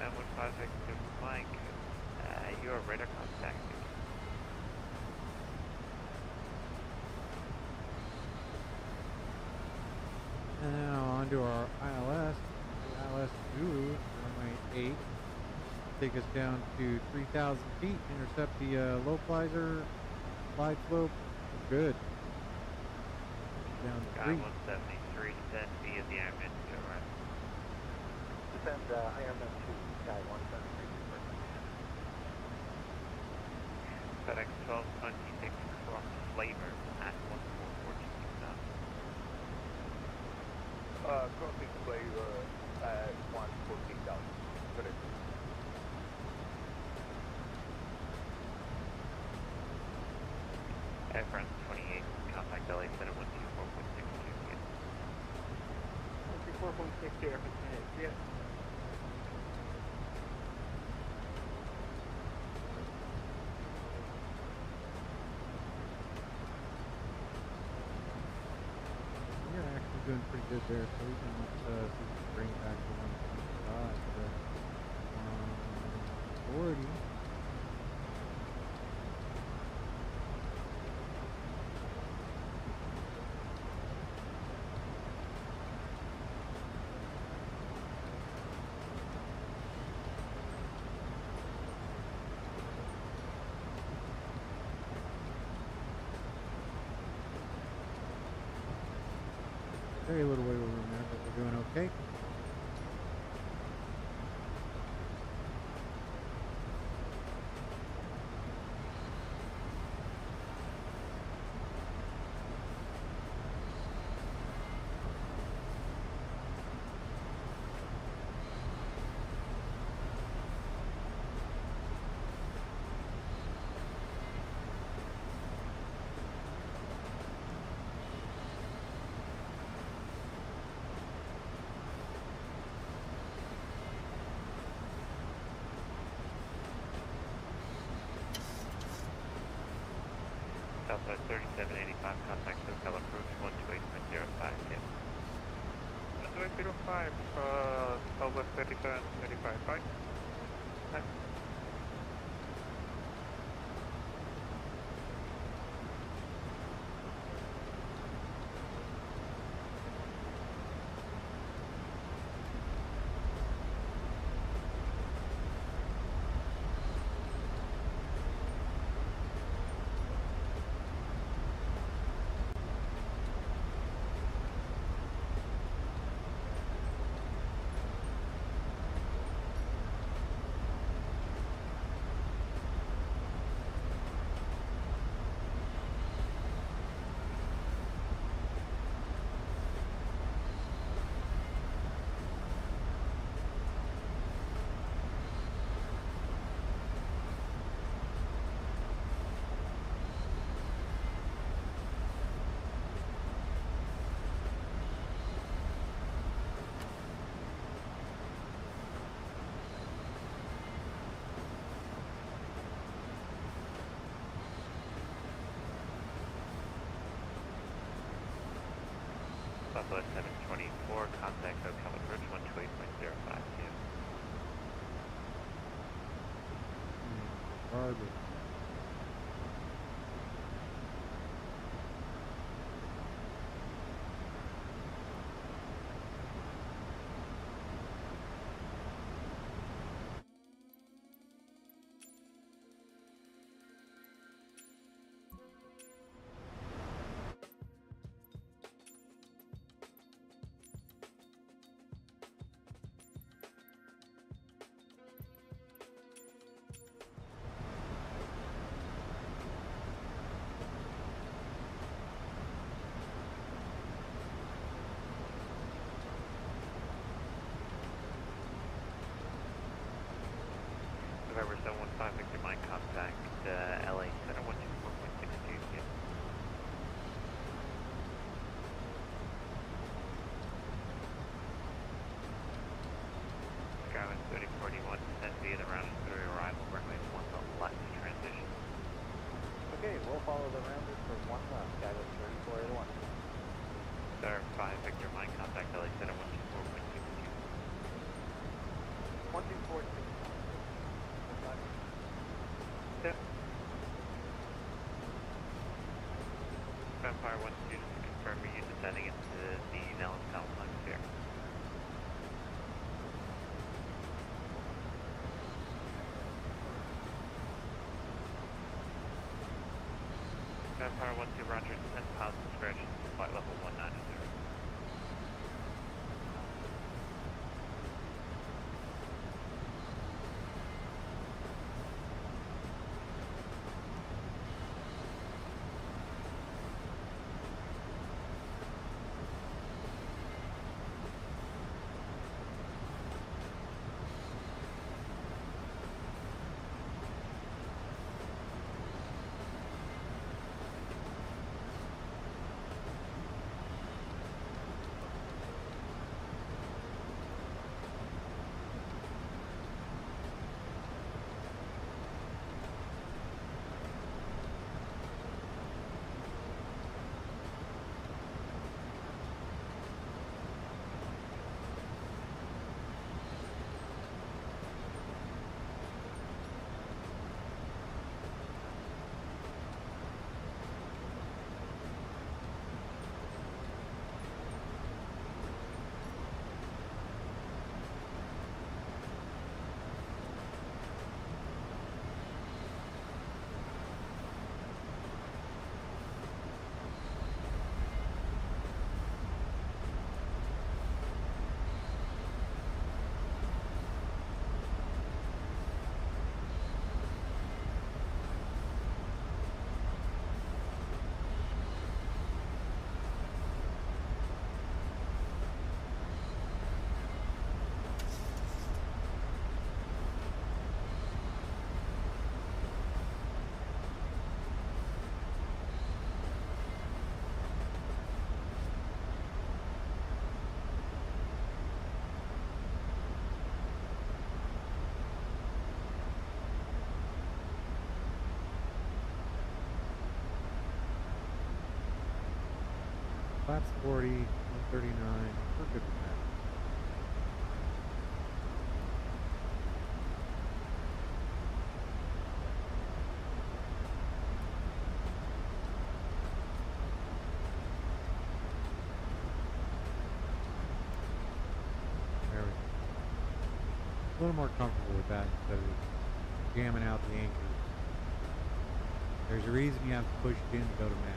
And 156 Mike, you are radar contact. And now onto our ILS. The ILS Zulu, runway 8. Take us down to 3,000 feet. Intercept the localizer. Glide slope. Good. Down to Sky 3. 173, descend via the Ironman 2, right? Descend Ironman 2, Sky 173. FedEx 1226, cross Flavor at 1442 knots. Crossing Flavor at 114,000. Correct. Air France 28, contact LA Center 124.62. 124.6 Air France, yes. You're actually doing pretty good there, so we can see if we can bring it back to 145. 40. Very little wiggle room there, but we're doing okay. Southwest 3785, contact SoCal approach 128.05, yeah. 128.05, Southwest 3785, right? Southwest 724, contact Ocala Approach 128.052. Garbage. November 715, Victor Mike, contact LA Center 124.62. Yeah. Skyline 3041, 10 via the round and through arrival, runway 1 left transition. Okay, we'll follow the rounders for 1 left, Skyline 3481. Star 5, Victor Mike, contact LA Center 124.62. 124.62. Yep. Vampire 12, just to confirm you descending into the Nellis complex here. Vampire 12, roger, descent pilots discretion, flight level 190. Flaps 40, 139. We're good with that. There we go. A little more comfortable with that instead of jamming out the anchors. There's a reason you have to push it in to go to max.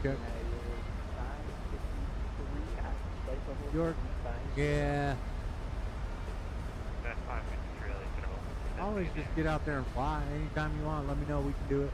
check. York. Yeah. That's 5 minutes really minimal. Always just get out there and fly. Anytime you want, let me know. We can do it.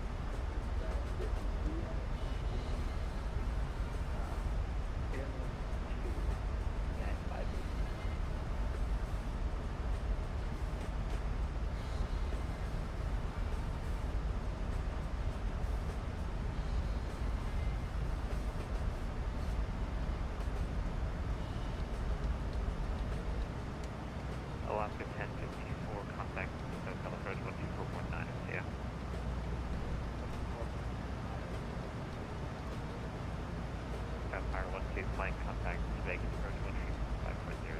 Alaska 1054, contact hotel approach 124.9 MCF. Empire 12, flying contact Vegas approach 135.0.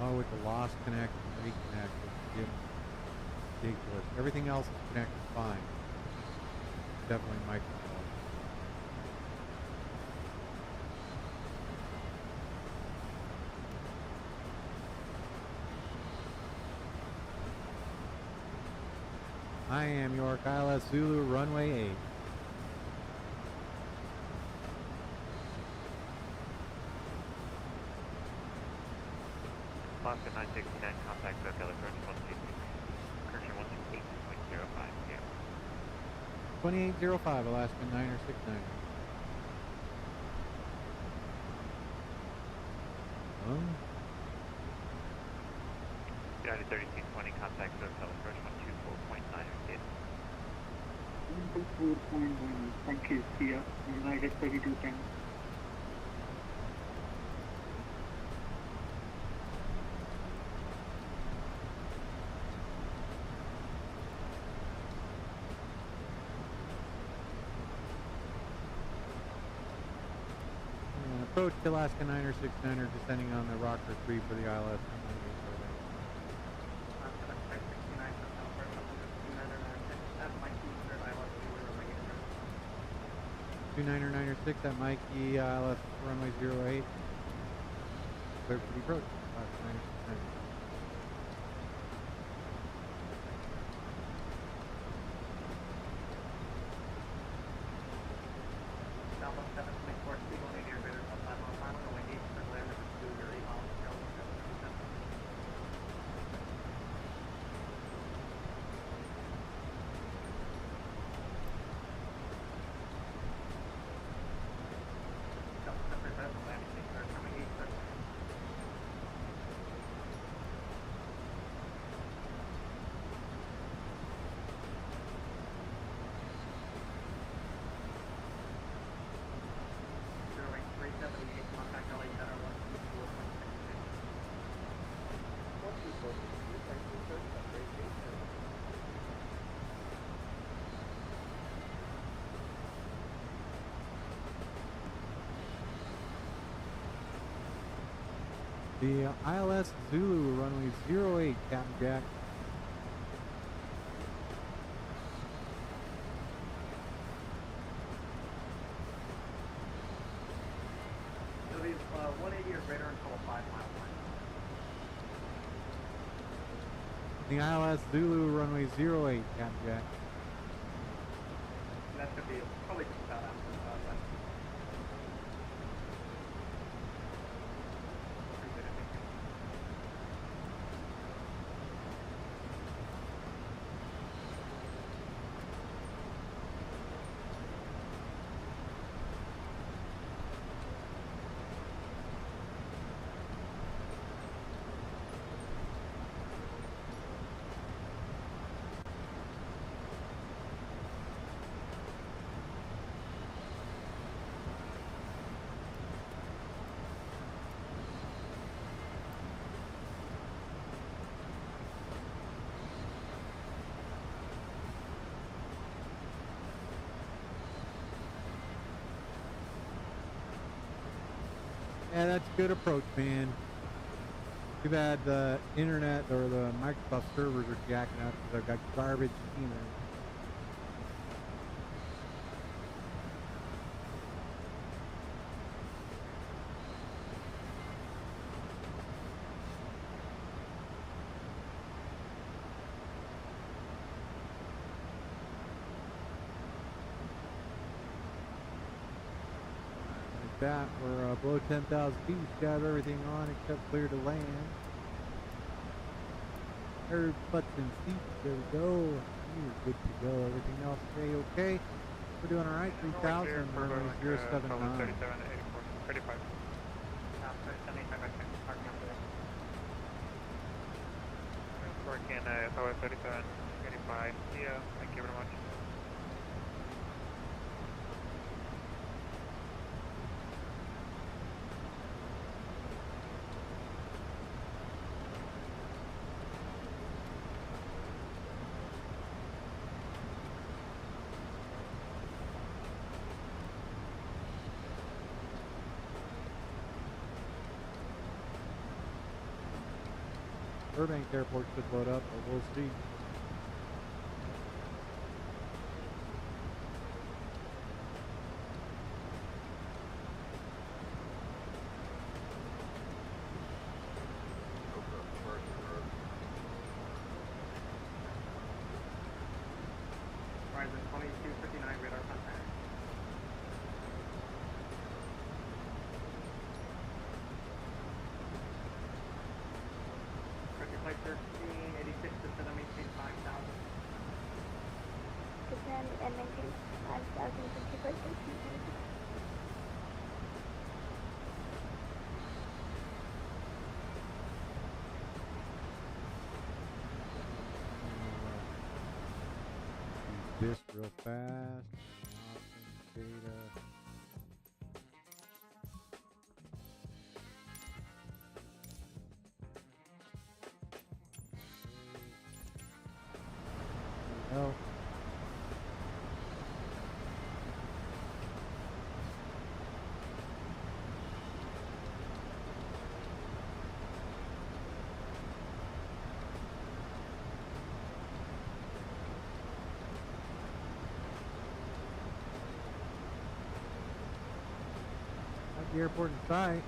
Oh, with the lost connect and reconnect, it's ridiculous. Everything else is connected fine. Definitely Microsoft. I am York ILS Zulu runway 8. Alaska 969, contact hotel approach 126, correction 128.05 PM. 2805 Alaska 969. United 3220, contact hotel approach 124.9 MCF. 124.1, thank you, KSEA, United 3210. Approach to Alaska 969er, descending on the Rocker 3 for the ILS. 2996 at Mikey, ILS runway 08. Clear for the approach. Alaska 969er. The ILS Zulu runway 08, Captain Jack. So these 180 or greater until a 5 mile line. The ILS Zulu runway 08, Captain Jack. And that should be probably just about after that. Yeah, that's a good approach, man. Too bad the internet or the Microsoft servers are jacking up because I've got garbage email. That we're below 10,000 feet. We got everything on except clear to land. Air butts and seats. There we go. You're good to go. Everything else okay. We're doing all right. 3,000. Runway 079. 37 84 35. Working Tower 37 85. Yeah, thank you very much. Burbank Airport should load up, but we'll see. Horizon 2259 radar contact. Flight 1386 to set and maintain 5,000. Descend and maintain 5,000 to flight 1386. Do this real fast. Awesome data. Oh. At the airport in sight.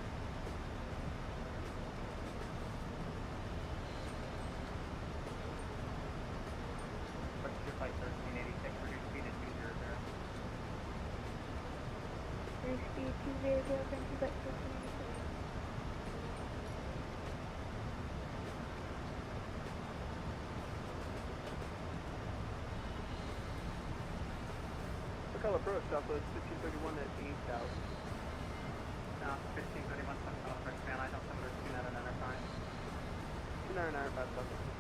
Flight 1386, reduce speed at 200. Reduce speed 200, currently flight 1386. What color approach? Southwest 1531 at 8,000. South 1531, Southwest Fan, I don't know whether 299 299 5,000.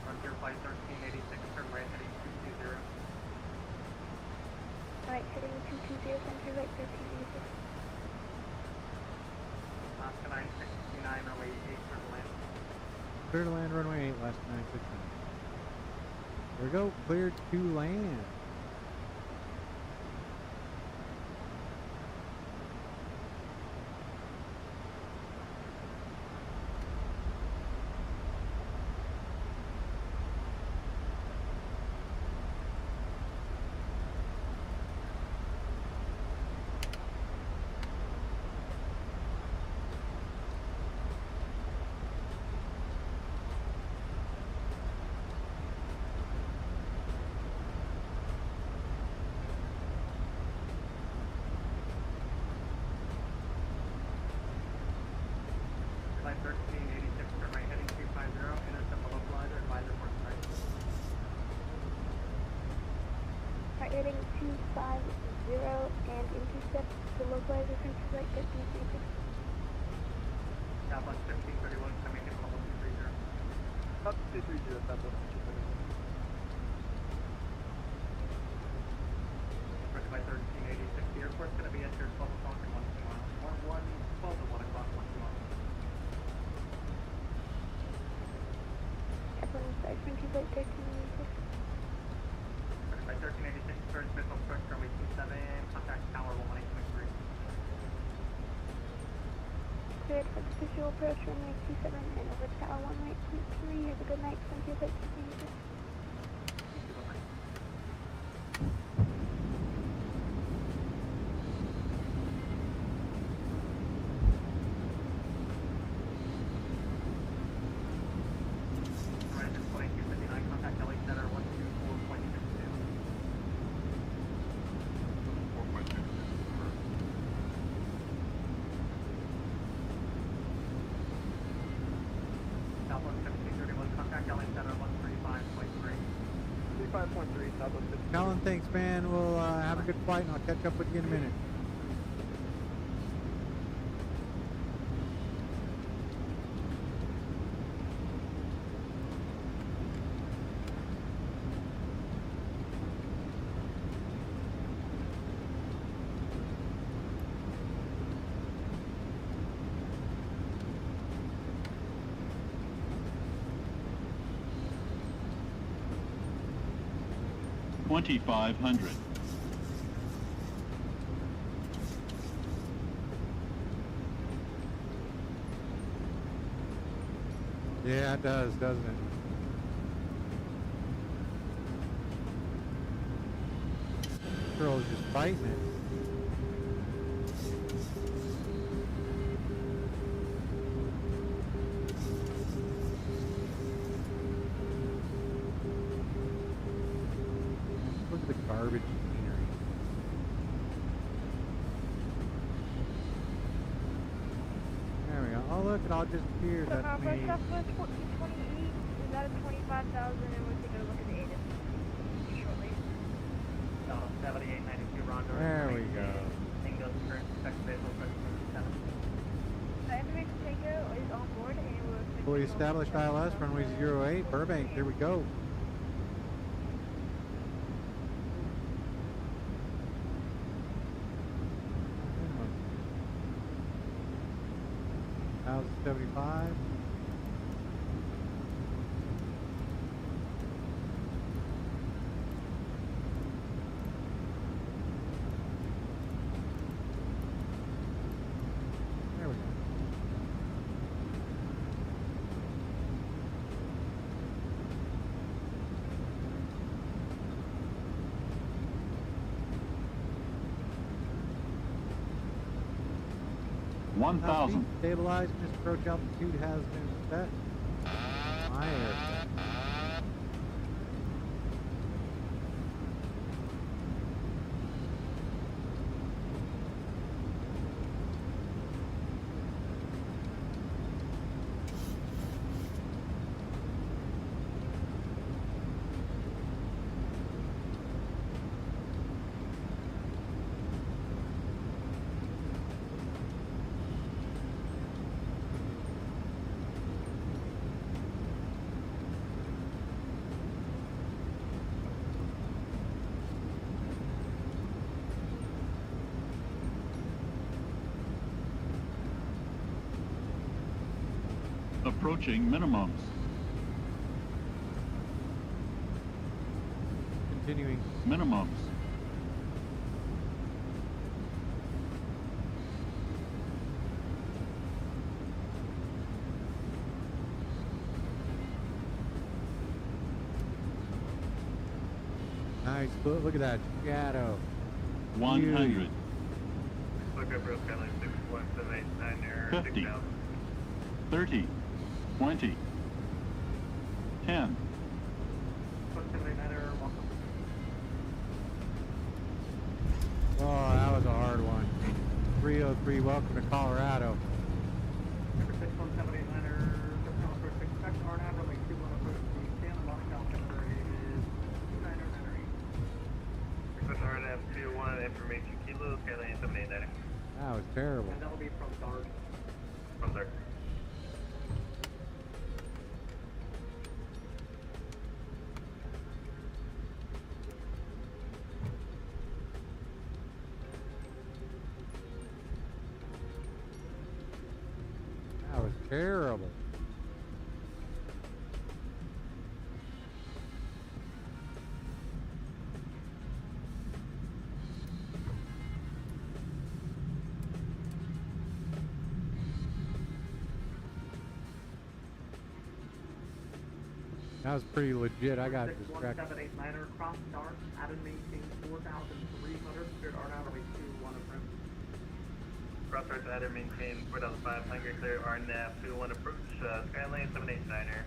Frontier Flight 1386, turn right heading 220. Right, heading 220, Frontier Flight 1386. Alaska 9669, runway 8, turn to land. Clear to land, runway 8, last 969. There we go, cleared to land. Flight 1386, turn right heading 250, intercept a localizer, advisor port strike. Right, heading 250 and intercept the localizer Frontier Flight 1386. Southwest 1531, coming in level 230. Up 230, Southwest 1531. Flight 1386, the airport's going to be at your 12 o'clock and 1 miles. 12 to 1 o'clock, 1 miles. Airport inside Frontier Flight 1386. traffic, official approach runway 27 and over tower 1 right 3. Have a good night. Thank you. Thank you. Colin, thanks, man. We'll have a good flight, and I'll catch up with you in a minute. $2,500. Yeah, it does, doesn't it? Girl's just fighting it. Look at the garbage scenery. There we go. Oh, look, it all just appeared. That's me. Southwest 1428 is out of 25,000, and we're taking a look at the ATIS shortly. 7892 Rondo. There we go. Tango's current effective vehicle presence 7. Information Tango is on board, and we're Fully established ILS, runway 08, Burbank. Here we go. $1,075. There we go. $1,000. Stabilized, approach altitude has been set. My aircraft. Approaching minimums. Continuing. Minimums. Nice. Look at that shadow. 100. Look up real Airline 61789 there. 50. 30. 20. 10. Oh, that was a hard one. 303, welcome to Colorado. Number 6178 approach expect RNAV runway 21 approach to stand on altimeter is 29 Request RNAV 21, information kilo, Airline 789. That was terrible. And that'll be from Dart. From Dart. That was terrible. That was pretty legit. I got distracted. 1789er cross start, add and maintain 4,300, cleared R now runway 21 approach. Crossroads adder maintain 4,500, clear RNAV 21 approach, Skylane 789er.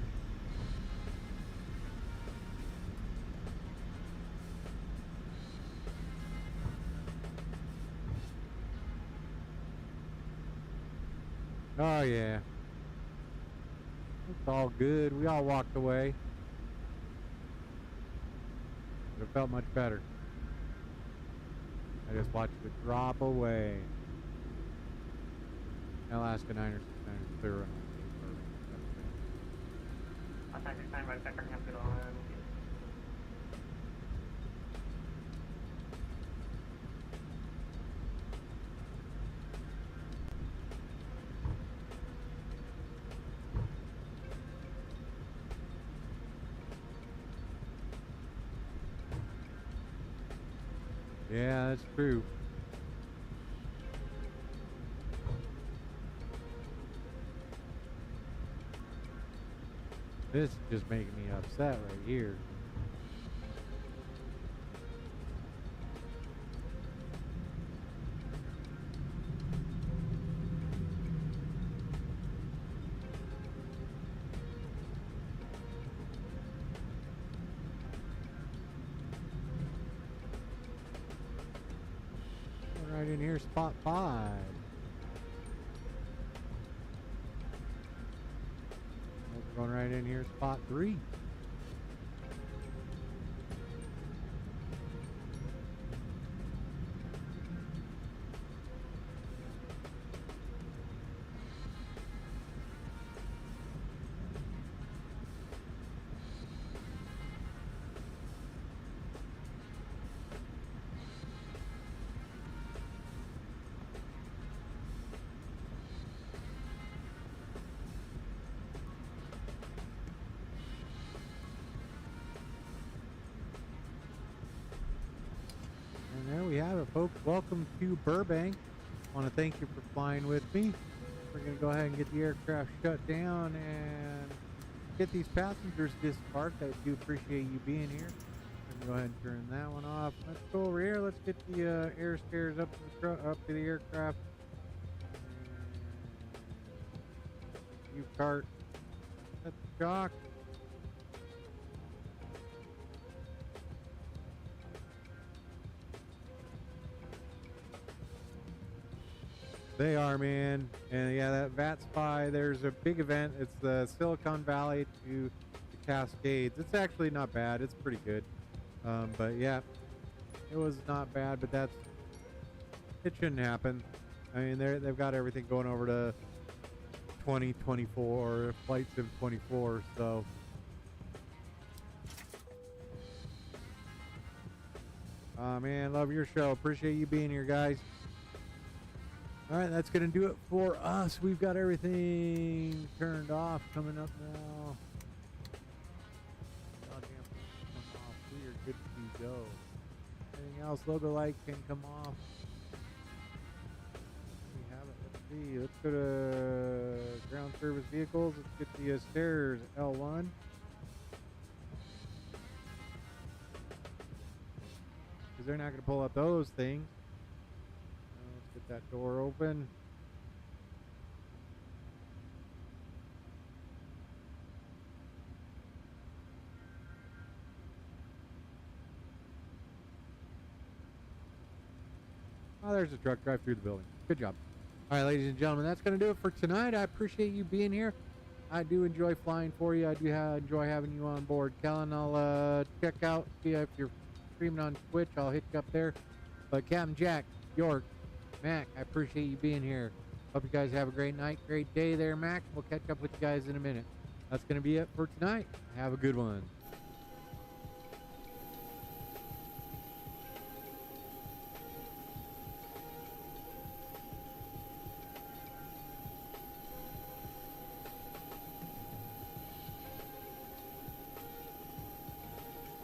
Oh yeah. It's all good. We all walked away. But it felt much better. I just watched it drop away. Alaska 969 clear runway. Attack your time right back on half it on. Yeah, that's true. This is just making me upset right here. Right in here, spot 5. We're going right in here, spot 3. And there we have it, folks. Welcome to Burbank. I want to thank you for flying with me. We're going to go ahead and get the aircraft shut down and get these passengers disembarked. I do appreciate you being here. I'm going to go ahead and turn that one off. Let's go over here. Let's get the air stairs up to the aircraft. You cart. Set the shock. They are, man. And yeah, that VAT Spy, there's a big event. It's the Silicon Valley to the Cascades. It's actually not bad. It's pretty good. But yeah, it was not bad, but it shouldn't happen. I mean, they've got everything going over to 2024 or Flight Sim 24, so. Man, love your show. Appreciate you being here, guys. All right, that's going to do it for us. We've got everything turned off. Coming up now. Goddamn, come off. We are good to go. Anything else? Logo light can come off. We have it. Let's see. Let's go to ground service vehicles. Let's get the stairs L1. Because they're not going to pull up those things. Let's get that door open. Oh, there's a truck drive through the building. Good job. All right, ladies and gentlemen, that's going to do it for tonight. I appreciate you being here. I do enjoy flying for you. I do enjoy having you on board. Kellen, I'll check out, see if you're streaming on Twitch. I'll hit you up there. But Captain Jack, York, Mac, I appreciate you being here. Hope you guys have a great night, great day there, Mac. We'll catch up with you guys in a minute. That's going to be it for tonight. Have a good one.